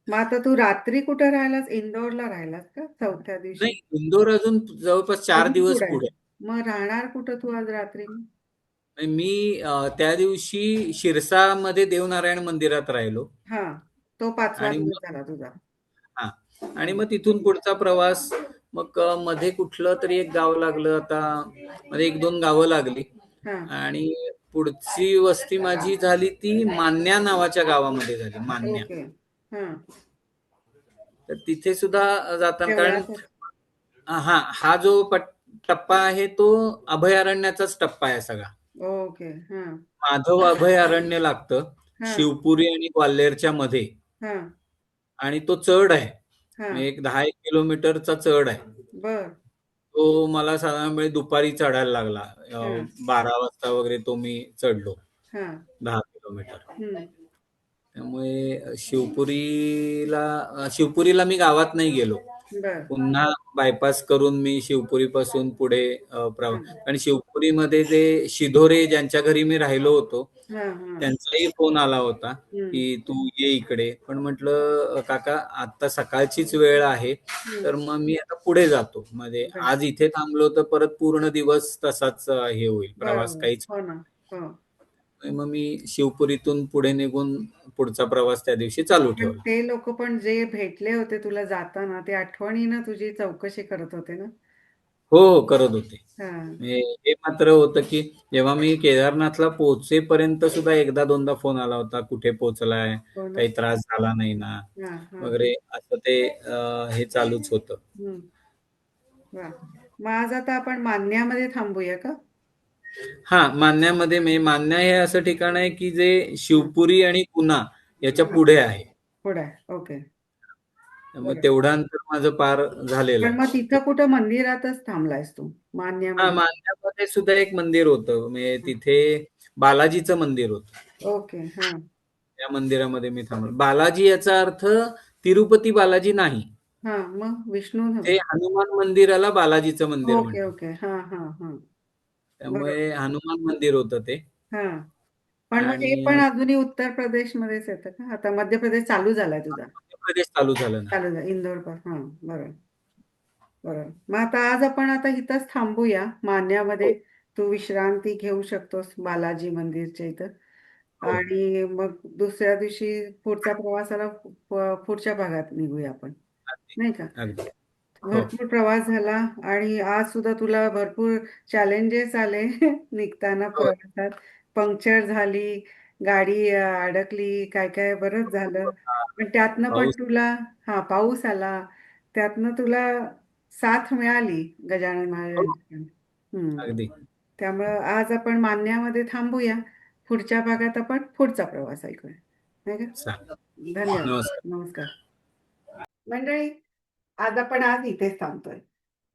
[SPEAKER 1] मग आता तू रात्री कुठे राहिलास? इंदोरला राहिलास का चौथ्या दिवशी?
[SPEAKER 2] नाही, इंदोर अजून जवळपास 4
[SPEAKER 1] अजून
[SPEAKER 2] दिवस
[SPEAKER 1] पुढे आहे.
[SPEAKER 2] पुढे.
[SPEAKER 1] मग राहणार कुठं तू आज रात्री?
[SPEAKER 2] मी त्या दिवशी शिरसामध्ये देवनारायण मंदिरात राहिलो.
[SPEAKER 1] हां. तो 5वा
[SPEAKER 2] आणि
[SPEAKER 1] दिवस
[SPEAKER 2] मग
[SPEAKER 1] झाला तुझा.
[SPEAKER 2] हा आणि
[SPEAKER 1] हं.
[SPEAKER 2] मग तिथून पुढचा प्रवास. मग मध्ये कुठलं तरी एक गाव लागलं, आता मध्ये 1-2 गावं लागली.
[SPEAKER 1] हां.
[SPEAKER 2] आणि पुढची वस्ती माझी झाली ती मान्या नावाच्या गावामध्ये झाली, मान्या.
[SPEAKER 1] ओके. हां.
[SPEAKER 2] तर तिथे सुद्धा जाताना, कारण
[SPEAKER 1] तेवढ्यातच.
[SPEAKER 2] हा जो टप्पा आहे तो अभयारण्याचाच टप्पा आहे सगळा.
[SPEAKER 1] ओके. हां.
[SPEAKER 2] माधव अभयारण्य लागतं
[SPEAKER 1] हां.
[SPEAKER 2] शिवपुरी आणि ग्वाल्हेरच्या मध्ये.
[SPEAKER 1] हां.
[SPEAKER 2] आणि तो चढ आहे,
[SPEAKER 1] हां.
[SPEAKER 2] म्हणजे एक 10 किलोमीटरचा चढ आहे.
[SPEAKER 1] बरं.
[SPEAKER 2] तो मला साधारण म्हणजे दुपारी चढायला लागला.
[SPEAKER 1] हां.
[SPEAKER 2] 12 वाजता वगैरे तो मी चढलो,
[SPEAKER 1] हां.
[SPEAKER 2] 10 किलोमीटर.
[SPEAKER 1] हं.
[SPEAKER 2] त्यामुळे शिवपुरीला मी गावात नाही गेलो.
[SPEAKER 1] बरं.
[SPEAKER 2] पुन्हा बायपास करून मी शिवपुरीपासून पुढे
[SPEAKER 1] हां.
[SPEAKER 2] आणि शिवपुरीमध्ये ते शिधोरे ज्यांच्या घरी मी राहिलो होतो,
[SPEAKER 1] हां, हां.
[SPEAKER 2] त्यांचाही फोन आला होता
[SPEAKER 1] हं.
[SPEAKER 2] की तू ये इकडे. पण म्हटलं काका आता सकाळचीच वेळ आहे,
[SPEAKER 1] हं.
[SPEAKER 2] तर मग मी आता पुढे जातो. म्हणजे
[SPEAKER 1] बरं.
[SPEAKER 2] आज इथे थांबलो तर परत पूर्ण दिवस तसाच हे होईल, प्रवास
[SPEAKER 1] बरोबर.
[SPEAKER 2] काहीच.
[SPEAKER 1] हो ना. हो.
[SPEAKER 2] मग मी शिवपुरीतून पुढे निघून पुढचा प्रवास त्या दिवशी चालू
[SPEAKER 1] पण
[SPEAKER 2] ठेवला.
[SPEAKER 1] ते लोकं पण जे भेटले होते तुला जाताना, ते आठवणीनं तुझी चौकशी करत होते ना?
[SPEAKER 2] हो, हो, करत होते.
[SPEAKER 1] हां.
[SPEAKER 2] म्हणजे हे मात्र होतं की जेव्हा मी केदारनाथला पोहोचेपर्यंत सुद्धा एकदा दोनदा फोन आला होता, कुठे पोहोचलाय,
[SPEAKER 1] हो ना?
[SPEAKER 2] काही त्रास झाला नाही ना
[SPEAKER 1] हां, हां.
[SPEAKER 2] वगैरे, असं ते हे चालूच होतं.
[SPEAKER 1] हं. वाह! मग आज आता आपण मान्यामध्ये थांबूया का?
[SPEAKER 2] हा, मान्या हे असं ठिकाण आहे की जे
[SPEAKER 1] हां.
[SPEAKER 2] शिवपुरी आणि पुना याच्या
[SPEAKER 1] हां.
[SPEAKER 2] पुढे आहे.
[SPEAKER 1] पुढे आहे. ओके.
[SPEAKER 2] त्यामुळे
[SPEAKER 1] बरं.
[SPEAKER 2] तेवढं अंतर माझं पार झालेलं
[SPEAKER 1] पण मग
[SPEAKER 2] आहे.
[SPEAKER 1] तिथं कुठं मंदिरातच थांबलायस तू?
[SPEAKER 2] हा,
[SPEAKER 1] मान्यामध्ये?
[SPEAKER 2] मान्यामध्ये सुद्धा एक मंदिर होतं, म्हणजे
[SPEAKER 1] हां.
[SPEAKER 2] तिथे बालाजीचं मंदिर होतं.
[SPEAKER 1] ओके. हां.
[SPEAKER 2] त्या मंदिरामध्ये मी थांबलो. बालाजी याचा अर्थ तिरुपती बालाजी नाही.
[SPEAKER 1] हां. मग विष्णू
[SPEAKER 2] ते हनुमान मंदिराला बालाजीचं मंदिर
[SPEAKER 1] ओके,
[SPEAKER 2] म्हणतात.
[SPEAKER 1] ओके. हां, हां, हां. बरोबर.
[SPEAKER 2] त्यामुळे हनुमान मंदिर होतं ते.
[SPEAKER 1] हां. पण मग हे
[SPEAKER 2] आणि
[SPEAKER 1] पण अजूनही उत्तर प्रदेशमध्येच येतं का? आता मध्य प्रदेश चालू झालाय तुझा?
[SPEAKER 2] मध्य प्रदेश चालू झालं ना.
[SPEAKER 1] चालू झाला. इंदोर पण. हां. बरोबर. बरोबर. मग आता आज आपण आता इथंच थांबूया. मान्यामध्ये
[SPEAKER 2] हो,
[SPEAKER 1] तू विश्रांती घेऊ शकतोस बालाजी मंदिरच्या इथं.
[SPEAKER 2] हो.
[SPEAKER 1] आणि मग दुसऱ्या दिवशी पुढच्या प्रवासाला पुढच्या भागात निघूया आपण.
[SPEAKER 2] अगदी,
[SPEAKER 1] नाही का?
[SPEAKER 2] अगदी. हो,
[SPEAKER 1] भरपूर प्रवास झाला आणि आज सुद्धा तुला भरपूर चॅलेंजेस आले निघताना
[SPEAKER 2] हो.
[SPEAKER 1] प्रवासात. पंक्चर झाली, गाडी अडकली, काय-काय बरंच झालं.
[SPEAKER 2] हां,
[SPEAKER 1] पण त्यातनं पण
[SPEAKER 2] पाऊस.
[SPEAKER 1] तुला हां, पाऊस आला. त्यातनं तुला साथ मिळाली गजानन
[SPEAKER 2] हो,
[SPEAKER 1] महाराजांची. हं.
[SPEAKER 2] अगदी.
[SPEAKER 1] त्यामुळं आज आपण मान्यामध्ये थांबूया. पुढच्या भागात आपण पुढचा प्रवास ऐकूया. नाही का?
[SPEAKER 2] चालेल.
[SPEAKER 1] धन्यवाद.
[SPEAKER 2] नमस्कार.
[SPEAKER 1] नमस्कार. मंडळी, आज इथेच थांबतोय.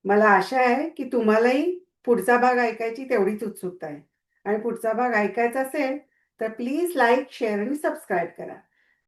[SPEAKER 1] मला आशा आहे की तुम्हालाही पुढचा भाग ऐकायची तेवढीच उत्सुकता आहे. आणि पुढचा भाग ऐकायचा असेल तर प्लीज लाईक, शेअर आणि सबस्क्राईब करा.